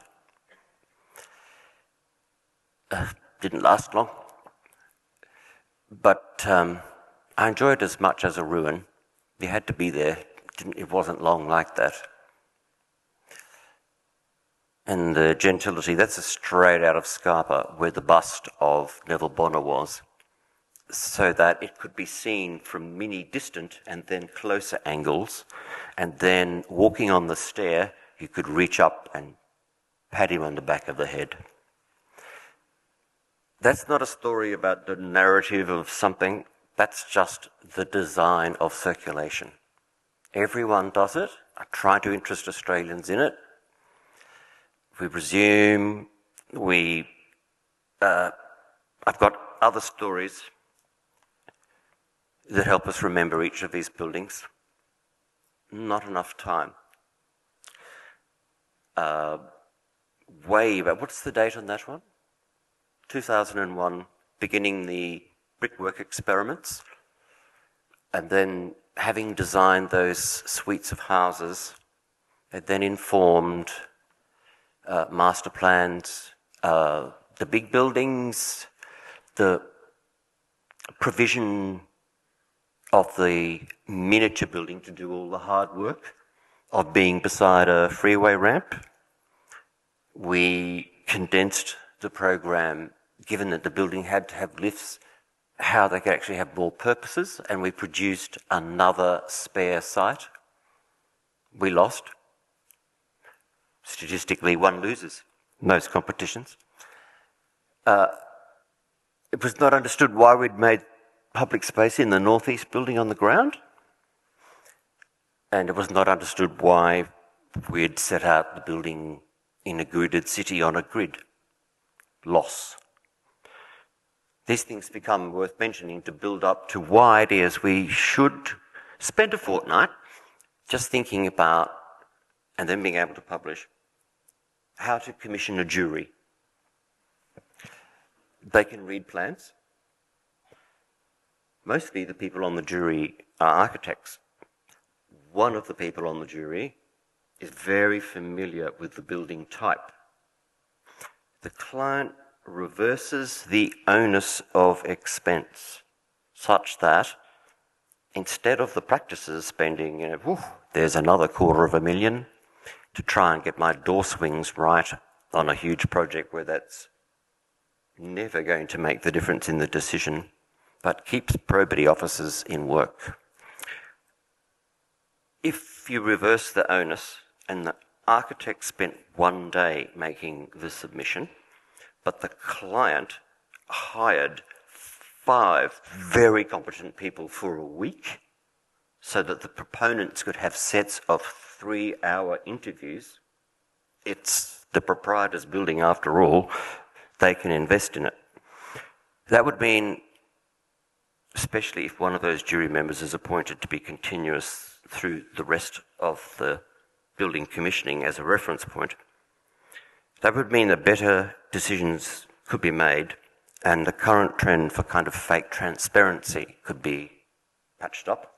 Didn't last long, but I enjoyed it as much as a ruin. You had to be there. It wasn't long like that. And the gentility, that's a straight out of Scarpa, where the bust of Neville Bonner was, so that it could be seen from many distant and then closer angles, and then walking on the stair, you could reach up and pat him on the back of the head. That's not a story about the narrative of something, that's just the design of circulation. Everyone does it. I try to interest Australians in it. We resume, I've got other stories that help us remember each of these buildings. Not enough time. Way back, what's the date on that one? 2001, beginning the brickwork experiments, and then having designed those suites of houses, it then informed master plans, the big buildings, the provision of the miniature building to do all the hard work of being beside a freeway ramp. We condensed the program, given that the building had to have lifts, how they could actually have more purposes, and we produced another spare site. We lost. Statistically, one loses in those competitions. It was not understood why we'd made public space in the northeast building on the ground, and it was not understood why we'd set out the building in a gridded city on a grid. Loss. These things become worth mentioning to build up to why it is we should spend a fortnight just thinking about, and then being able to publish, how to commission a jury. They can read plans. Mostly the people on the jury are architects. One of the people on the jury is very familiar with the building type. The client reverses the onus of expense such that instead of the practices spending, there's another $250,000 to try and get my door swings right on a huge project where that's never going to make the difference in the decision, but keeps probity officers in work. If you reverse the onus and the architect spent one day making the submission, but the client hired 5 very competent people for a week so that the proponents could have sets of 3-hour interviews, it's the proprietor's building after all, they can invest in it. That would mean, especially if one of those jury members is appointed to be continuous through the rest of the building commissioning as a reference point, that would mean that better decisions could be made and the current trend for kind of fake transparency could be patched up.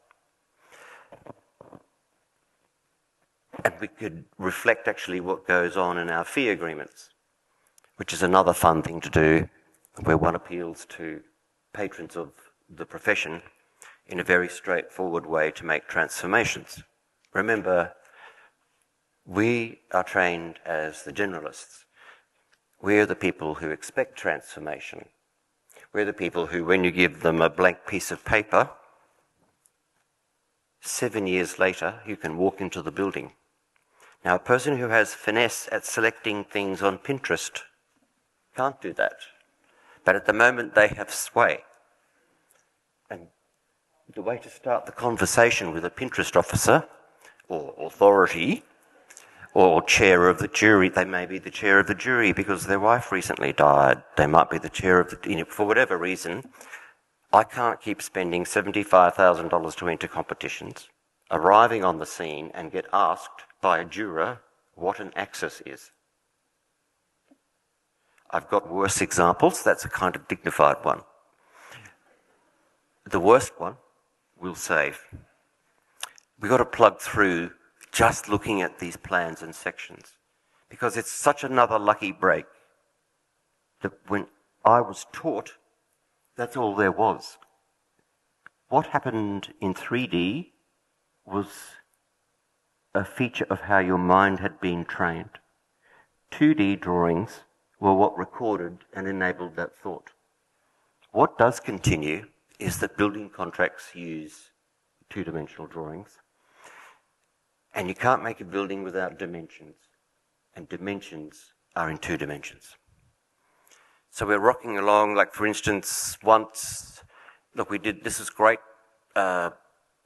And we could reflect actually what goes on in our fee agreements, which is another fun thing to do, where one appeals to patrons of the profession in a very straightforward way to make transformations. Remember, we are trained as the generalists. We're the people who expect transformation. We're the people who, when you give them a blank piece of paper, 7 years later, you can walk into the building. Now, a person who has finesse at selecting things on Pinterest can't do that. But at the moment, they have sway. And the way to start the conversation with a Pinterest officer or authority or chair of the jury, they may be the chair of the jury because their wife recently died. They might be the chair of the, for whatever reason. I can't keep spending $75,000 to enter competitions, arriving on the scene and get asked by a juror what an axis is. I've got worse examples. That's a kind of dignified one. The worst one we'll save. We've got to plug through just looking at these plans and sections because it's such another lucky break that when I was taught, that's all there was. What happened in 3D was a feature of how your mind had been trained. 2D drawings were what recorded and enabled that thought. What does continue is that building contracts use two-dimensional drawings, and you can't make a building without dimensions, and dimensions are in 2 dimensions. So we're rocking along, like for instance, once, look, this is great,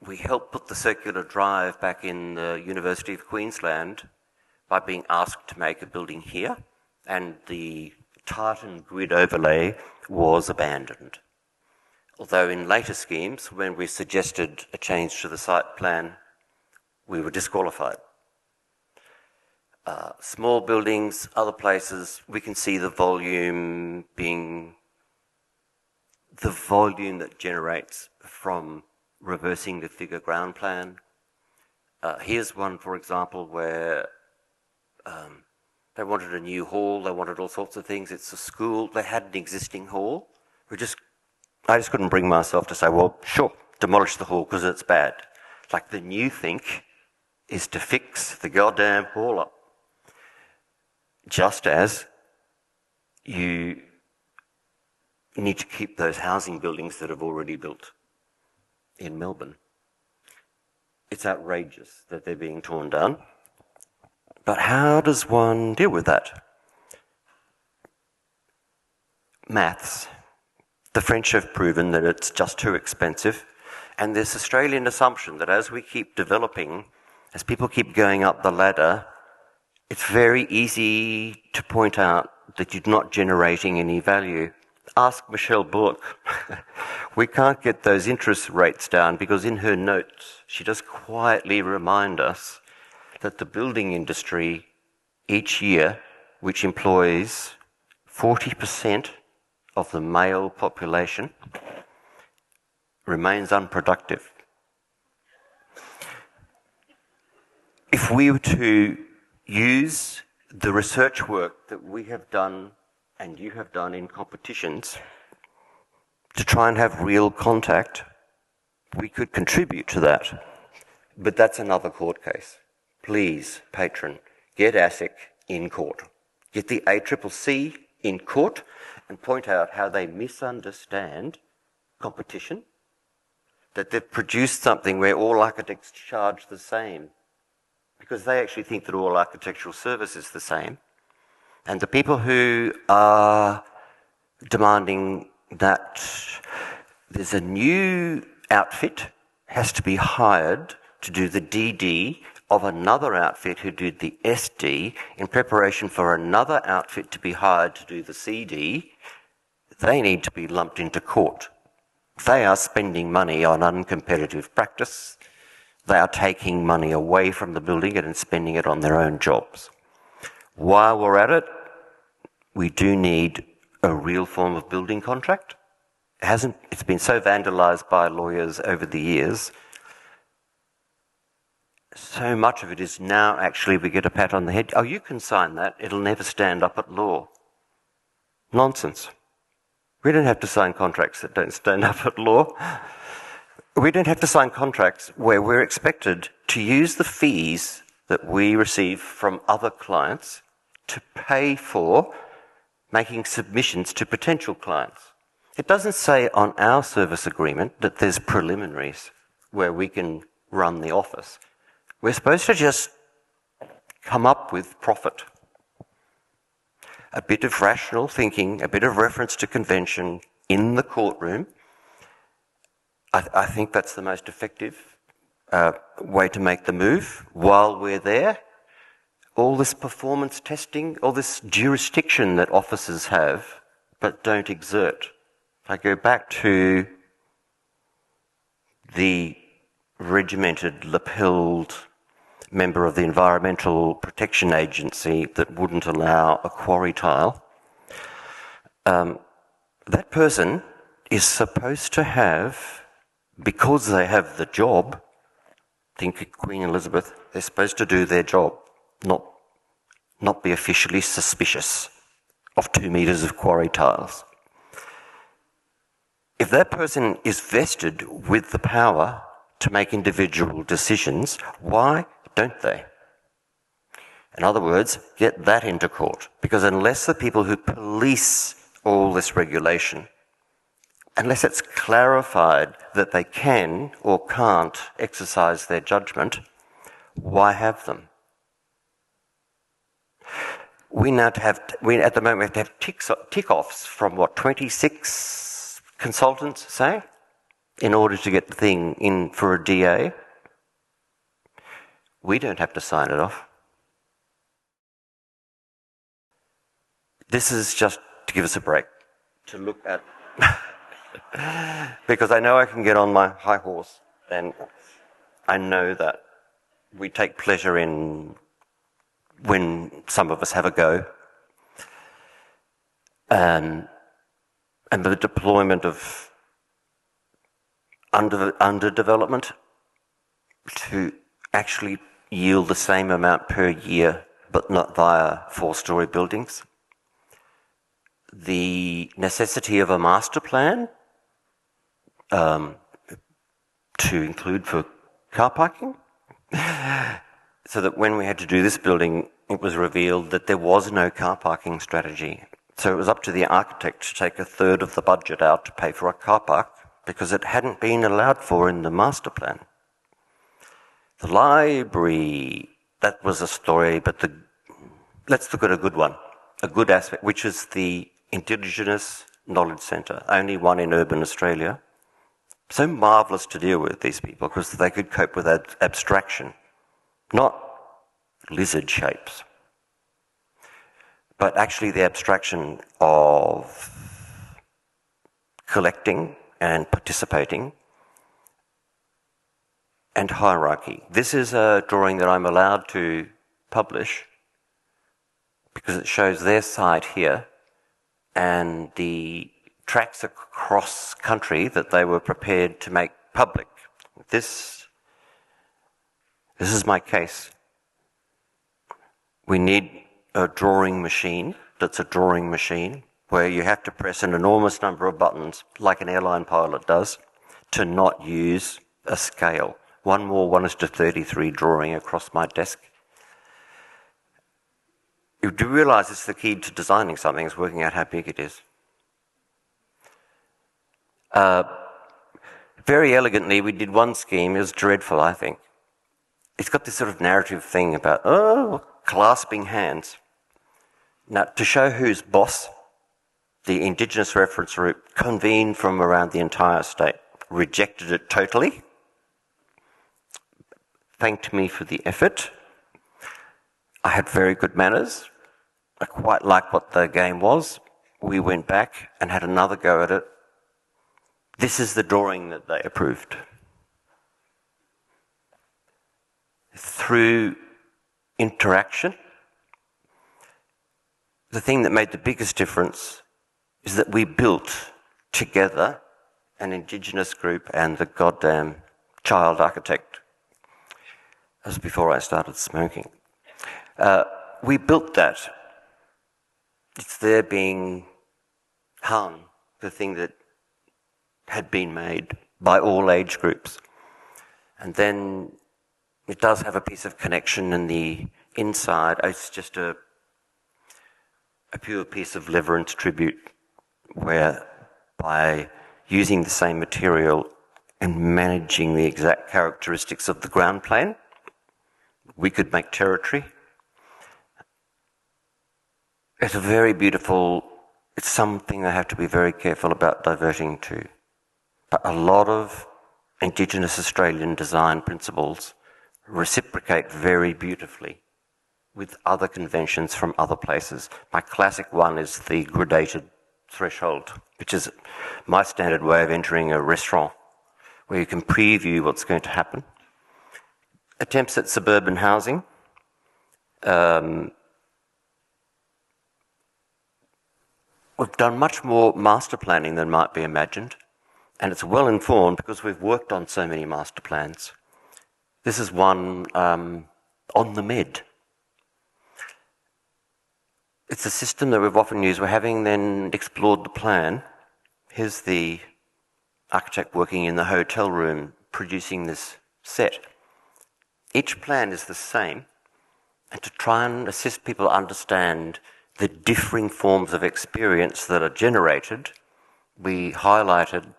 we helped put the circular drive back in the University of Queensland by being asked to make a building here, and the tartan grid overlay was abandoned. Although in later schemes, when we suggested a change to the site plan, we were disqualified. Small buildings, other places, we can see the volume being the volume that generates from reversing the figure ground plan. Here's one, for example, where they wanted a new hall, they wanted all sorts of things. It's a school, they had an existing hall. I just couldn't bring myself to say, well, sure, demolish the hall because it's bad. Like the new thing is to fix the goddamn hall up. Just as you need to keep those housing buildings that have already built in Melbourne. It's outrageous that they're being torn down. But how does one deal with that? Maths. The French have proven that it's just too expensive. And this Australian assumption that as we keep developing, as people keep going up the ladder, it's very easy to point out that you're not generating any value. Ask Michelle Bullock. We can't get those interest rates down because in her notes, she does quietly remind us that the building industry each year, which employs 40% of the male population, remains unproductive. If we were to use the research work that we have done and you have done in competitions to try and have real contact, we could contribute to that. But that's another court case. Please, patron, get ASIC in court. Get the ACCC in court and point out how they misunderstand competition, that they've produced something where all architects charge the same, because they actually think that all architectural service is the same. And the people who are demanding that there's a new outfit has to be hired to do the DD of another outfit who did the SD in preparation for another outfit to be hired to do the CD, they need to be lumped into court. They are spending money on uncompetitive practice. They are taking money away from the building and spending it on their own jobs. While we're at it, we do need a real form of building contract. It's been so vandalised by lawyers over the years. So much of it is now actually we get a pat on the head. Oh, you can sign that. It'll never stand up at law. Nonsense. We don't have to sign contracts that don't stand up at law. We don't have to sign contracts where we're expected to use the fees that we receive from other clients to pay for making submissions to potential clients. It doesn't say on our service agreement that there's preliminaries where we can run the office. We're supposed to just come up with profit. A bit of rational thinking, a bit of reference to convention in the courtroom. I think that's the most effective way to make the move. While we're there, all this performance testing, all this jurisdiction that officers have but don't exert. I go back to the regimented, lapelled member of the Environmental Protection Agency that wouldn't allow a quarry tile. That person is supposed to have, because they have the job, think Queen Elizabeth, they're supposed to do their job, not be officially suspicious of 2 metres of quarry tiles. If that person is vested with the power to make individual decisions, why don't they? In other words, get that into court. Because unless the people who police all this regulation, unless it's clarified that they can or can't exercise their judgment, why have them? At the moment, we have to have tick-offs from 26 consultants, say, in order to get the thing in for a DA. We don't have to sign it off. This is just to give us a break, to look at, because I know I can get on my high horse, and I know that we take pleasure in when some of us have a go, and the deployment of underdevelopment to actually yield the same amount per year, but not via 4-storey buildings. The necessity of a master plan to include for car parking, so that when we had to do this building, it was revealed that there was no car parking strategy. So it was up to the architect to take a third of the budget out to pay for a car park, because it hadn't been allowed for in the master plan. The library, that was a story, but let's look at a good one, a good aspect, which is the Indigenous Knowledge Centre, only one in urban Australia. So marvellous to deal with, these people, because they could cope with abstraction, not lizard shapes, but actually the abstraction of collecting and participating and hierarchy. This is a drawing that I'm allowed to publish because it shows their site here and the tracks across country that they were prepared to make public. This is my case. We need a drawing machine that's a drawing machine where you have to press an enormous number of buttons, like an airline pilot does, to not use a scale. 1:1:33 drawing across my desk. You do realise it's the key to designing something, is working out how big it is. Very elegantly, we did one scheme. It was dreadful, I think. It's got this sort of narrative thing about, clasping hands. Now, to show who's boss, the Indigenous reference group convened from around the entire state, rejected it totally, thanked me for the effort. I had very good manners. I quite liked what the game was. We went back and had another go at it. This is the drawing that they approved. Through interaction, the thing that made the biggest difference is that we built together an Indigenous group and the goddamn child architect. That was before I started smoking. We built that. It's there being hung, the thing that had been made by all age groups. And then it does have a piece of connection in the inside. It's just a pure piece of Leverance tribute, where by using the same material and managing the exact characteristics of the ground plane, we could make territory. It's a very beautiful, it's something I have to be very careful about diverting to. But a lot of Indigenous Australian design principles reciprocate very beautifully with other conventions from other places. My classic one is the gradated threshold, which is my standard way of entering a restaurant, where you can preview what's going to happen. Attempts at suburban housing. We've done much more master planning than might be imagined, and it's well informed because we've worked on so many master plans. This is one on the Med. It's a system that we've often used. We're having then explored the plan. Here's the architect working in the hotel room producing this set. Each plan is the same, and to try and assist people understand the differing forms of experience that are generated, we highlighted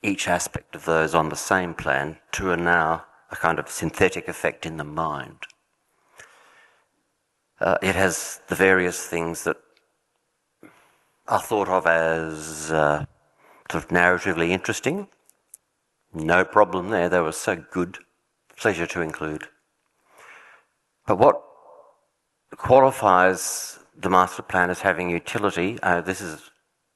each aspect of those on the same plan to now a kind of synthetic effect in the mind. It has the various things that are thought of as sort of narratively interesting. No problem there, they were so good. Pleasure to include. But what qualifies the master plan as having utility, this is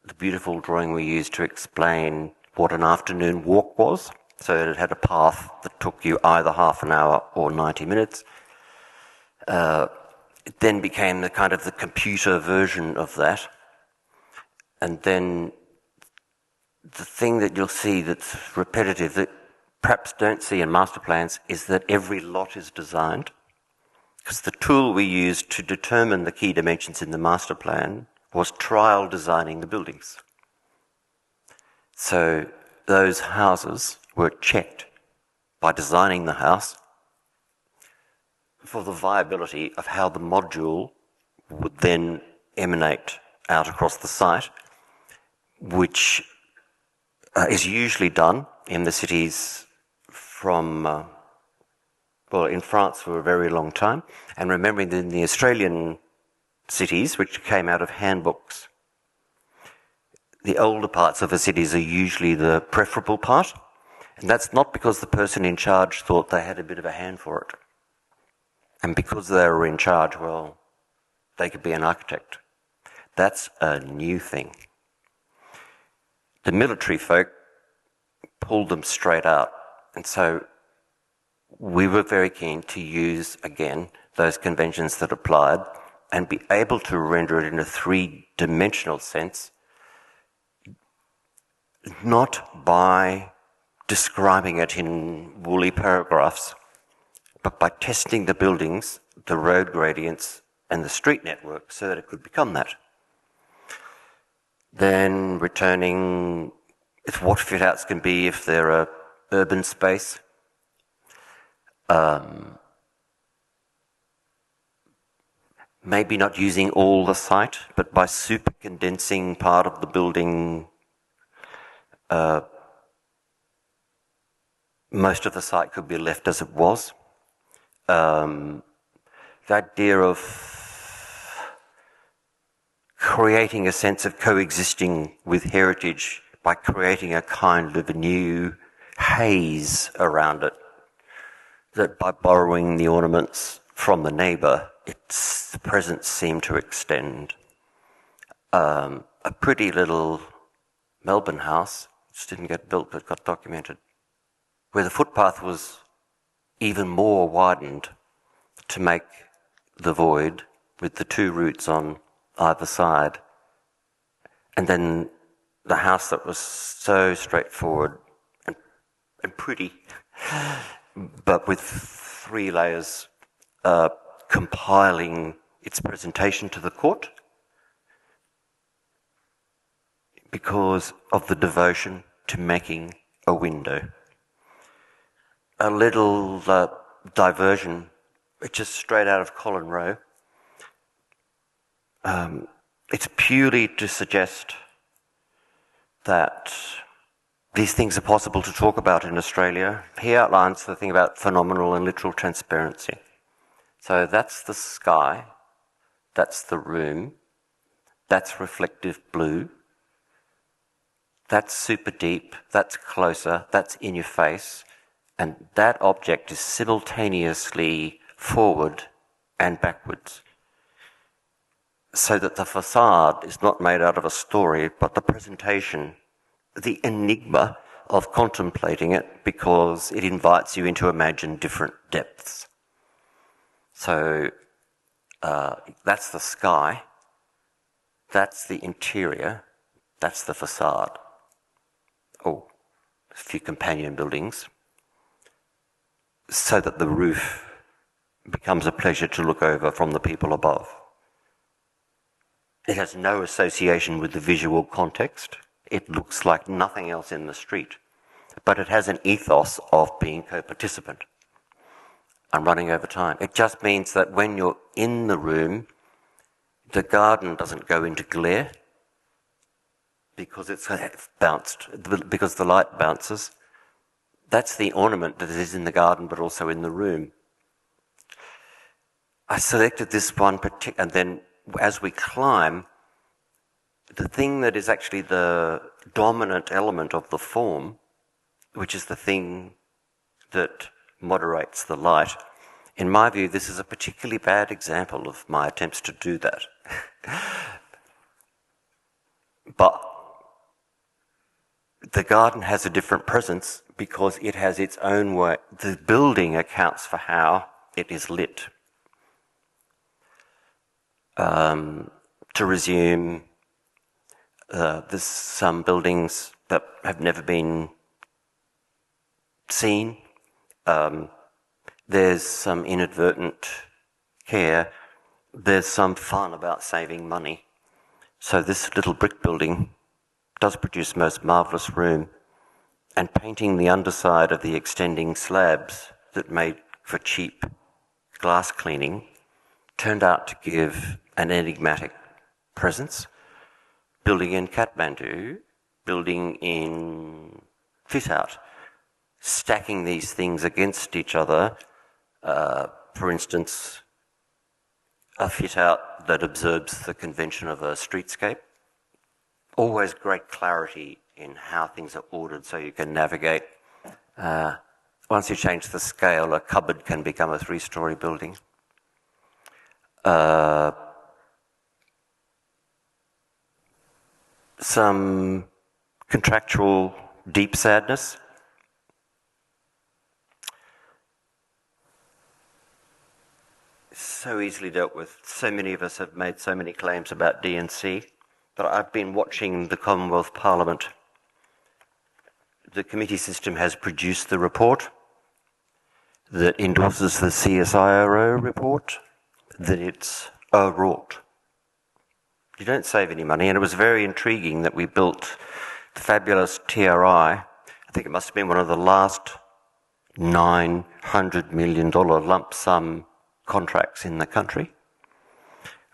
the beautiful drawing we used to explain what an afternoon walk was. So it had a path that took you either half an hour or 90 minutes. It then became the kind of the computer version of that. And then the thing that you'll see that's repetitive, that perhaps don't see in master plans, is that every lot is designed. Because the tool we used to determine the key dimensions in the master plan was trial designing the buildings. So those houses were checked by designing the house for the viability of how the module would then emanate out across the site, which is usually done in the cities from, in France for a very long time, and remembering that in the Australian cities, which came out of handbooks, the older parts of the cities are usually the preferable part, and that's not because the person in charge thought they had a bit of a hand for it. And because they were in charge, well, they could be an architect. That's a new thing. The military folk pulled them straight out. And so we were very keen to use, again, those conventions that applied and be able to render it in a three-dimensional sense not by describing it in woolly paragraphs, but by testing the buildings, the road gradients, and the street network so that it could become that. Then returning with what fit-outs can be if they're a urban space. Maybe not using all the site, but by super condensing part of the building, most of the site could be left as it was. The idea of creating a sense of coexisting with heritage by creating a kind of a new haze around it, that by borrowing the ornaments from the neighbour, its presence seemed to extend. A pretty little Melbourne house, which didn't get built but got documented, where the footpath was even more widened to make the void with the two routes on either side. And then the house that was so straightforward and pretty, but with 3 layers, compiling its presentation to the court because of the devotion to making a window. A little diversion, which is straight out of Colin Rowe. It's purely to suggest that these things are possible to talk about in Australia. He outlines the thing about phenomenal and literal transparency. So that's the sky, that's the room, that's reflective blue, that's super deep, that's closer, that's in your face, and that object is simultaneously forward and backwards. So that the facade is not made out of a story, but the presentation, the enigma of contemplating it, because it invites you into imagine different depths. So that's the sky, that's the interior, that's the facade. Oh, a few companion buildings, so that the roof becomes a pleasure to look over from the people above. It has no association with the visual context. It looks like nothing else in the street, but it has an ethos of being co-participant. I'm running over time. It just means that when you're in the room, the garden doesn't go into glare because it's bounced, because the light bounces. That's the ornament that is in the garden, but also in the room. I selected this one particular, and then as we climb, the thing that is actually the dominant element of the form, which is the thing that moderates the light, in my view, this is a particularly bad example of my attempts to do that. But the garden has a different presence because it has its own way. The building accounts for how it is lit. To resume, there's some buildings that have never been seen. There's some inadvertent care. There's some fun about saving money. So this little brick building does produce most marvellous room, and painting the underside of the extending slabs that made for cheap glass cleaning turned out to give an enigmatic presence. Building in Kathmandu, building in fit-out, stacking these things against each other. For instance, a fit-out that observes the convention of a streetscape. Always great clarity in how things are ordered so you can navigate. Once you change the scale, a cupboard can become a 3-story building. Some contractual deep sadness. So easily dealt with. So many of us have made so many claims about D&C, but I've been watching the Commonwealth Parliament the committee system has produced the report that endorses the CSIRO report, that it's overwrought. You don't save any money, and it was very intriguing that we built the fabulous TRI. I think it must have been one of the last $900 million lump sum contracts in the country,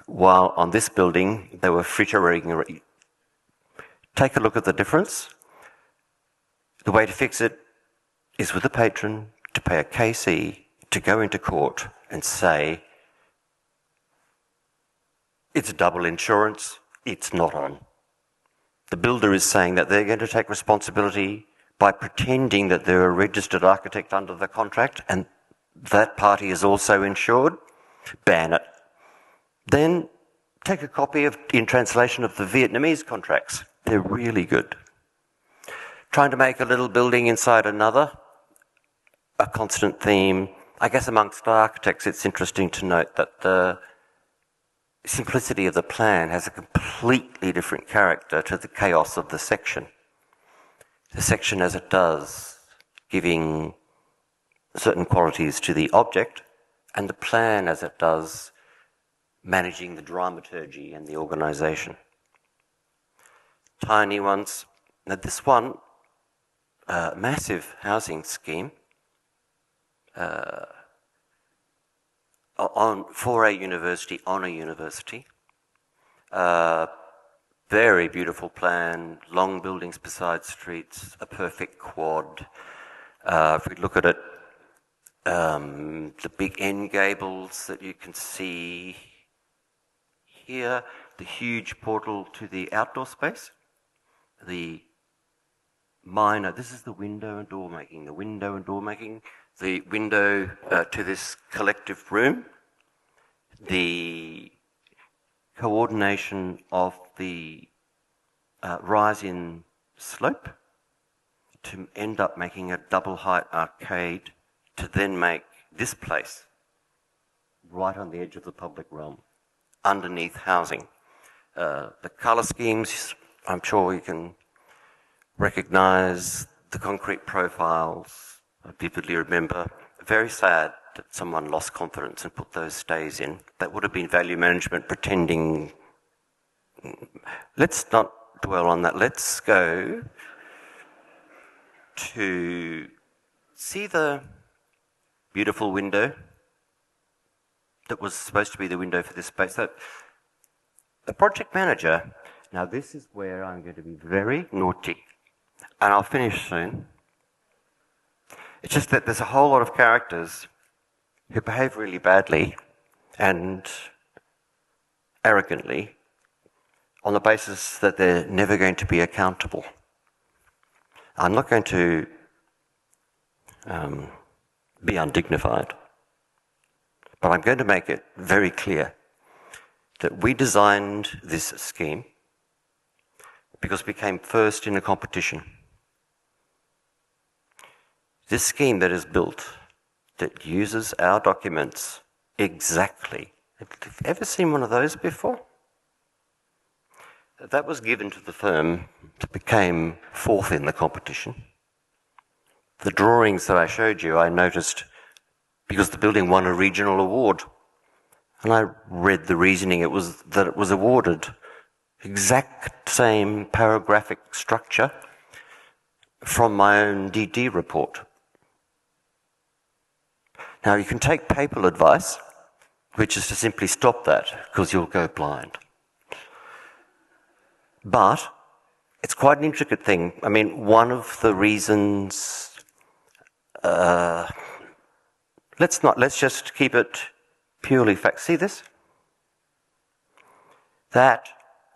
while on this building they were frittering. Take a look at the difference. The way to fix it is with the patron to pay a KC to go into court and say, it's double insurance, it's not on. The builder is saying that they're going to take responsibility by pretending that they're a registered architect under the contract and that party is also insured. Ban it. Then take a copy in translation of the Vietnamese contracts. They're really good. Trying to make a little building inside another, a constant theme. I guess amongst architects it's interesting to note that the simplicity of the plan has a completely different character to the chaos of the section. The section as it does, giving certain qualities to the object, and the plan as it does, managing the dramaturgy and the organisation. Tiny ones. Now this one, massive housing scheme, for a university, on a university. Very beautiful plan, long buildings beside streets, a perfect quad. If we look at it, the big end gables that you can see here, the huge portal to the outdoor space, the minor, this is the window and door making, the window to this collective room, the coordination of the rise in slope to end up making a double height arcade to then make this place right on the edge of the public realm, underneath housing. The colour schemes, I'm sure you can recognise the concrete profiles. I vividly remember, very sad that someone lost confidence and put those stays in. That would have been value management pretending. Let's not dwell on that. Let's go to see the beautiful window that was supposed to be the window for this space. So the project manager, now this is where I'm going to be very naughty, and I'll finish soon. It's just that there's a whole lot of characters who behave really badly and arrogantly on the basis that they're never going to be accountable. I'm not going to be undignified, but I'm going to make it very clear that we designed this scheme because we came first in a competition. This scheme that is built, that uses our documents exactly. Have you ever seen one of those before? That was given to the firm that became fourth in the competition. The drawings that I showed you, I noticed because the building won a regional award. And I read the reasoning it was awarded. Exact same paragraphic structure from my own DD report. Now you can take papal advice, which is to simply stop that, because you'll go blind. But it's quite an intricate thing. I mean, one of the reasons, let's just keep it purely fact. See this? That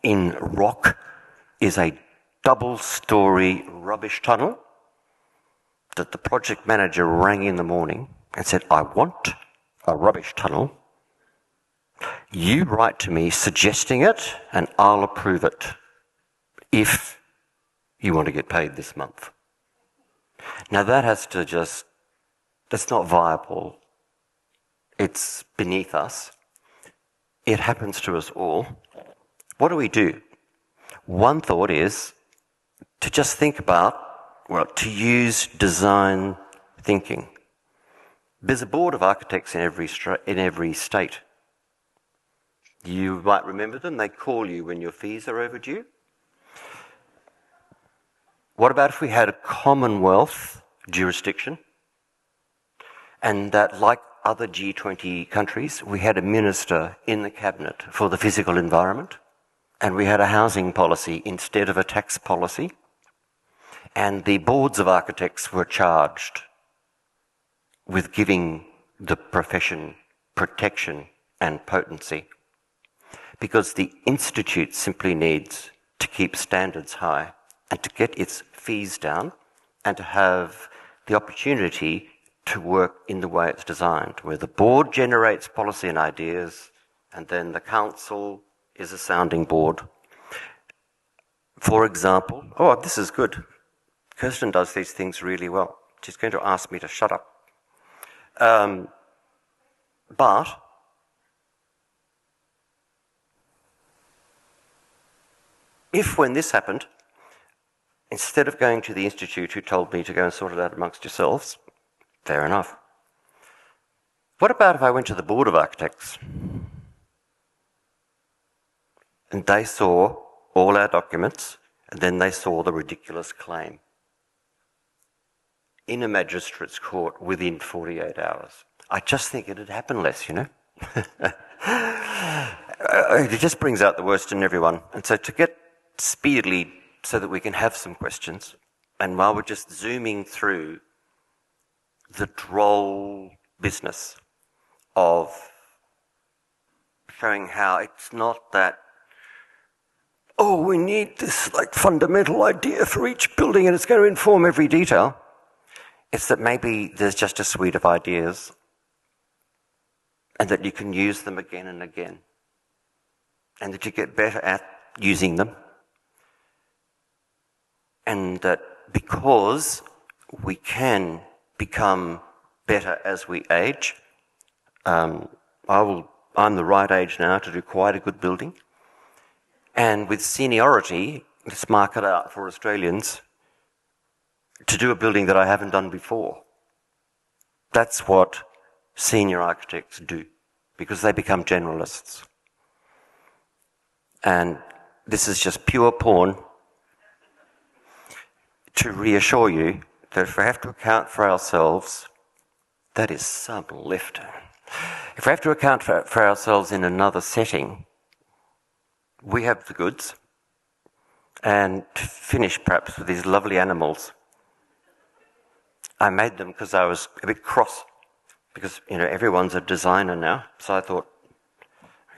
in rock is a double-story rubbish tunnel that the project manager rang in the morning and said, I want a rubbish tunnel. You write to me suggesting it and I'll approve it if you want to get paid this month. Now that that's not viable. It's beneath us. It happens to us all. What do we do? One thought is to just think about Well, to use design thinking. There's a board of architects in every state. You might remember them. They call you when your fees are overdue. What about if we had a Commonwealth jurisdiction and that, like other G20 countries, we had a minister in the cabinet for the physical environment, and we had a housing policy instead of a tax policy, and the boards of architects were charged with giving the profession protection and potency, because the institute simply needs to keep standards high and to get its fees down and to have the opportunity to work in the way it's designed, where the board generates policy and ideas and then the council is a sounding board. For example, this is good. Kirsten does these things really well. She's going to ask me to shut up. But if when this happened, instead of going to the institute who told me to go and sort it out amongst yourselves, fair enough. What about if I went to the board of architects and they saw all our documents and then they saw the ridiculous claim in a magistrate's court within 48 hours? I just think it'd happen less, you know. It just brings out the worst in everyone. And so to get speedily so that we can have some questions, and while we're just zooming through the droll business of showing how it's not that, we need this like fundamental idea for each building and it's going to inform every detail. It's that maybe there's just a suite of ideas and that you can use them again and again, and that you get better at using them, and that because we can become better as we age. I'm the right age now to do quite a good building, and with seniority, let's mark it out for Australians, to do a building that I haven't done before. That's what senior architects do, because they become generalists. And this is just pure porn to reassure you that if we have to account for ourselves, that is some lift. If we have to account for ourselves in another setting, we have the goods. And to finish perhaps with these lovely animals, I made them because I was a bit cross, because everyone's a designer now. So I thought,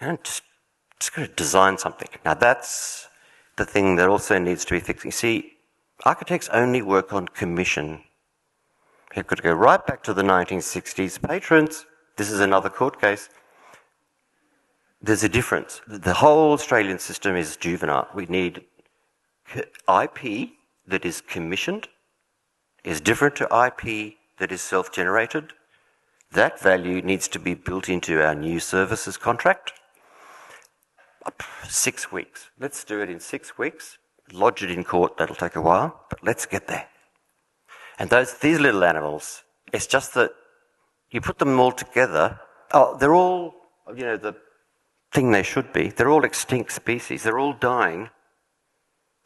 just going to design something. Now that's the thing that also needs to be fixed. You see, architects only work on commission. You've got to go right back to the 1960s. Patrons, this is another court case. There's a difference. The whole Australian system is juvenile. We need IP that is commissioned, is different to IP that is self-generated. That value needs to be built into our new services contract. 6 weeks. Let's do it in 6 weeks. Lodge it in court. That'll take a while, but let's get there. And these little animals, it's just that you put them all together. They're all, the thing they should be. They're all extinct species. They're all dying.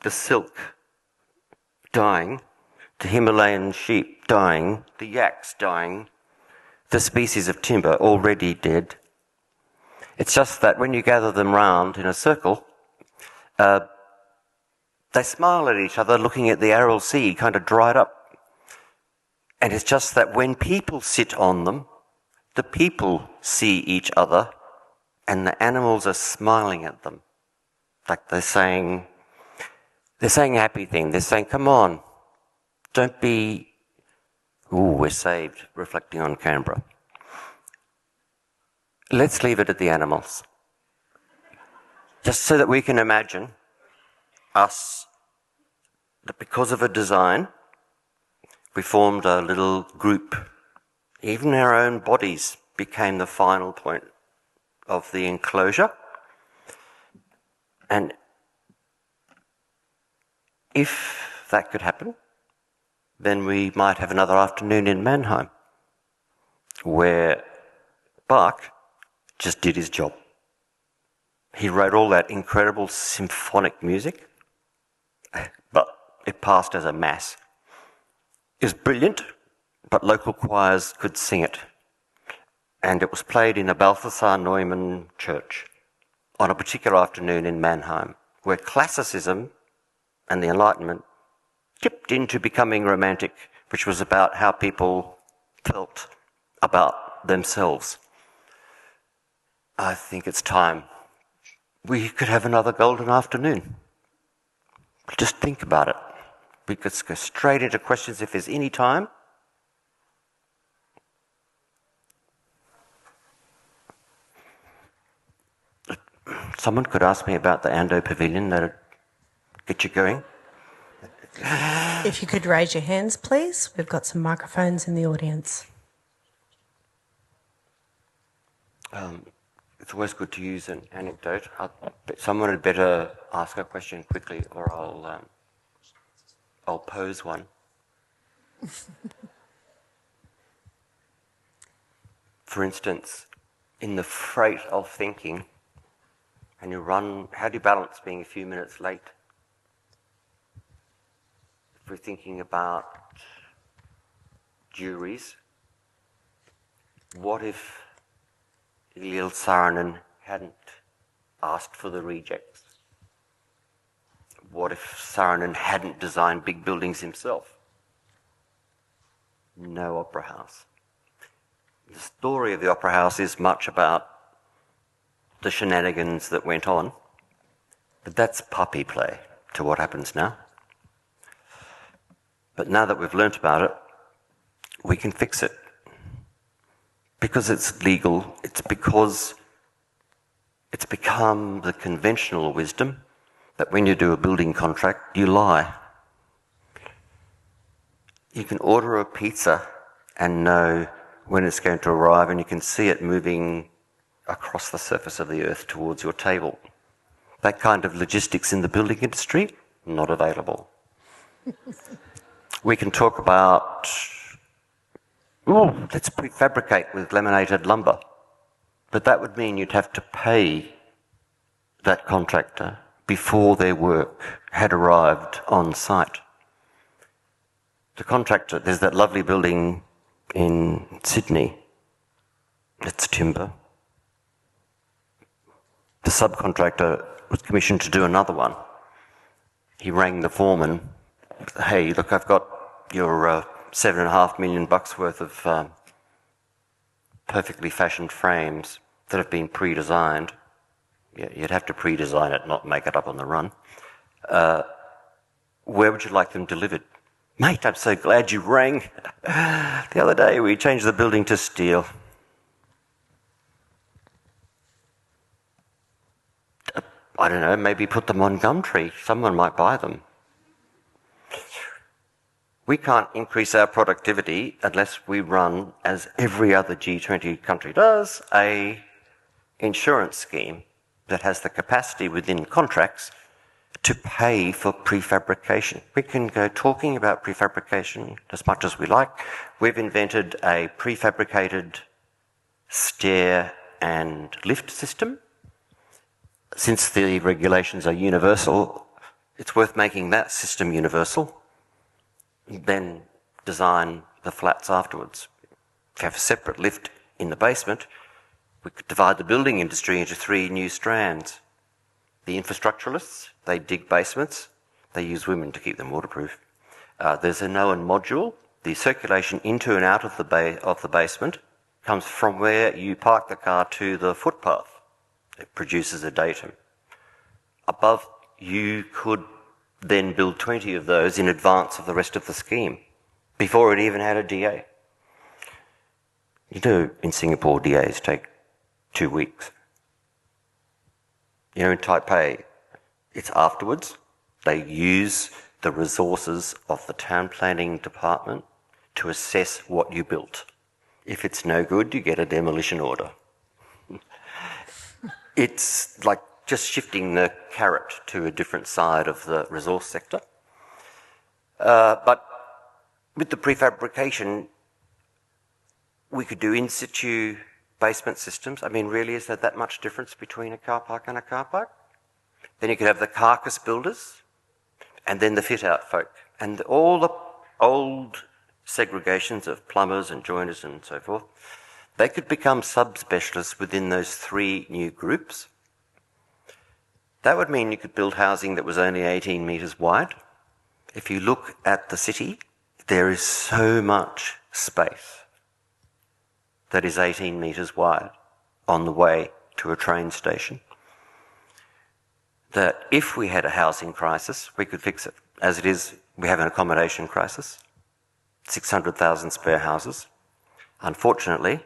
The silk, dying. The Himalayan sheep, dying. The yaks, dying. The species of timber, already dead. It's just that when you gather them round in a circle, they smile at each other looking at the Aral Sea, kind of dried up. And it's just that when people sit on them, the people see each other and the animals are smiling at them. Like they're saying a happy thing. They're saying, come on, don't be, we're saved, reflecting on Canberra. Let's leave it at the animals. Just so that we can imagine us, that because of a design, we formed a little group. Even our own bodies became the final point of the enclosure. And if that could happen, then we might have another afternoon in Mannheim, where Bach just did his job. He wrote all that incredible symphonic music, but it passed as a mass. It was brilliant, but local choirs could sing it. And it was played in a Balthasar Neumann church on a particular afternoon in Mannheim, where classicism and the Enlightenment tipped into becoming romantic, which was about how people felt about themselves. I think it's time we could have another golden afternoon. Just think about it. We could go straight into questions if there's any time. Someone could ask me about the Ando Pavilion. That'd get you going. If you could raise your hands, please. We've got some microphones in the audience. It's always good to use an anecdote. Someone had better ask a question quickly, or I'll pose one. For instance, in the freight of thinking, and you run, how do you balance being a few minutes late? If we're thinking about juries, what if Eliel Saarinen hadn't asked for the rejects? What if Saarinen hadn't designed big buildings himself? No opera house. The story of the opera house is much about the shenanigans that went on, but that's puppy play to what happens now. But now that we've learnt about it, we can fix it. Because it's legal, it's because it's become the conventional wisdom that when you do a building contract, you lie. You can order a pizza and know when it's going to arrive, and you can see it moving across the surface of the earth towards your table. That kind of logistics in the building industry, not available. We can talk about, let's prefabricate with laminated lumber. But that would mean you'd have to pay that contractor before their work had arrived on site. The contractor, there's that lovely building in Sydney, it's timber. The subcontractor was commissioned to do another one. He rang the foreman, hey, look, I've got your $7.5 million worth of perfectly fashioned frames that have been pre-designed. Yeah, you'd have to pre-design it, not make it up on the run. Where would you like them delivered? Mate, I'm so glad you rang. The other day we changed the building to steel. I don't know, maybe put them on Gumtree. Someone might buy them. We can't increase our productivity unless we run, as every other G20 country does, a insurance scheme that has the capacity within contracts to pay for prefabrication. We can go talking about prefabrication as much as we like. We've invented a prefabricated stair and lift system. Since the regulations are universal, it's worth making that system universal, then design the flats afterwards. If you have a separate lift in the basement, we could divide the building industry into 3 new strands. The infrastructuralists, they dig basements. They use women to keep them waterproof. There's a known module. The circulation into and out of the basement comes from where you park the car to the footpath. It produces a datum. Above, you could then build 20 of those in advance of the rest of the scheme, before it even had a DA. You know, in Singapore, DAs take 2 weeks. You know, in Taipei, it's afterwards. They use the resources of the town planning department to assess what you built. If it's no good, you get a demolition order. It's like just shifting the carrot to a different side of the resource sector. But with the prefabrication, we could do in situ basement systems. I mean, really, is there that much difference between a car park and a car park? Then you could have the carcass builders and then the fit-out folk. And all the old segregations of plumbers and joiners and so forth, they could become subspecialists within those three new groups. That would mean you could build housing that was only 18 metres wide. If you look at the city, there is so much space that is 18 metres wide on the way to a train station, that if we had a housing crisis, we could fix it. As it is, we have an accommodation crisis, 600,000 spare houses. Unfortunately,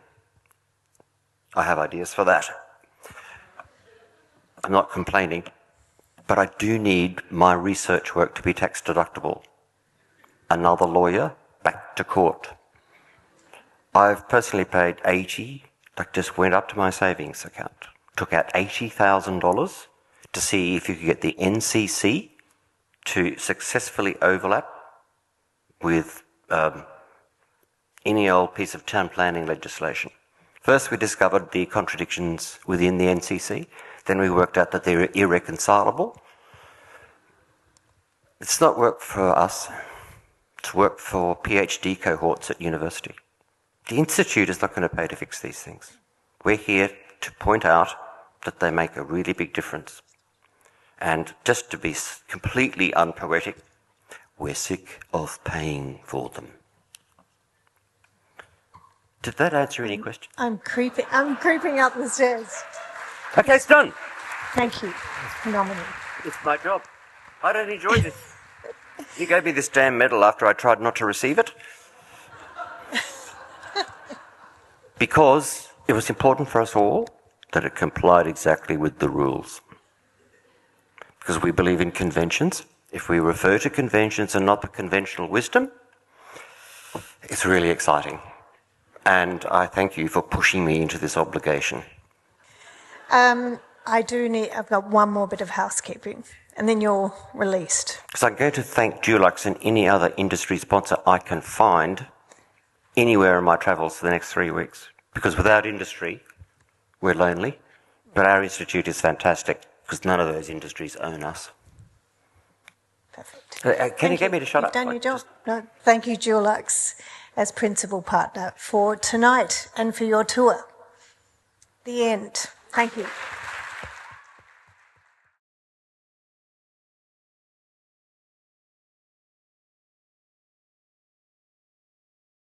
I have ideas for that. I'm not complaining, but I do need my research work to be tax deductible. Another lawyer, back to court. I've personally paid just went up to my savings account, took out $80,000 to see if you could get the NCC to successfully overlap with any old piece of town planning legislation. First, we discovered the contradictions within the NCC. Then we worked out that they're irreconcilable. It's not work for us. It's work for PhD cohorts at university. The Institute is not going to pay to fix these things. We're here to point out that they make a really big difference. And just to be completely unpoetic, we're sick of paying for them. Did that answer any questions? I'm creeping up the stairs. Okay, it's done. Thank you. Phenomenal. It's my job. I don't enjoy this. You gave me this damn medal after I tried not to receive it. Because it was important for us all that it complied exactly with the rules. Because we believe in conventions. If we refer to conventions and not the conventional wisdom, it's really exciting. And I thank you for pushing me into this obligation. I've got one more bit of housekeeping, and then you're released. Because I'm going to thank Dulux and any other industry sponsor I can find anywhere in my travels for the next 3 weeks. Because without industry, we're lonely. But our institute is fantastic because none of those industries own us. Perfect. Can you get me to shut up? You've done your job. No, thank you, Dulux, as principal partner for tonight and for your tour. The end. Thank you.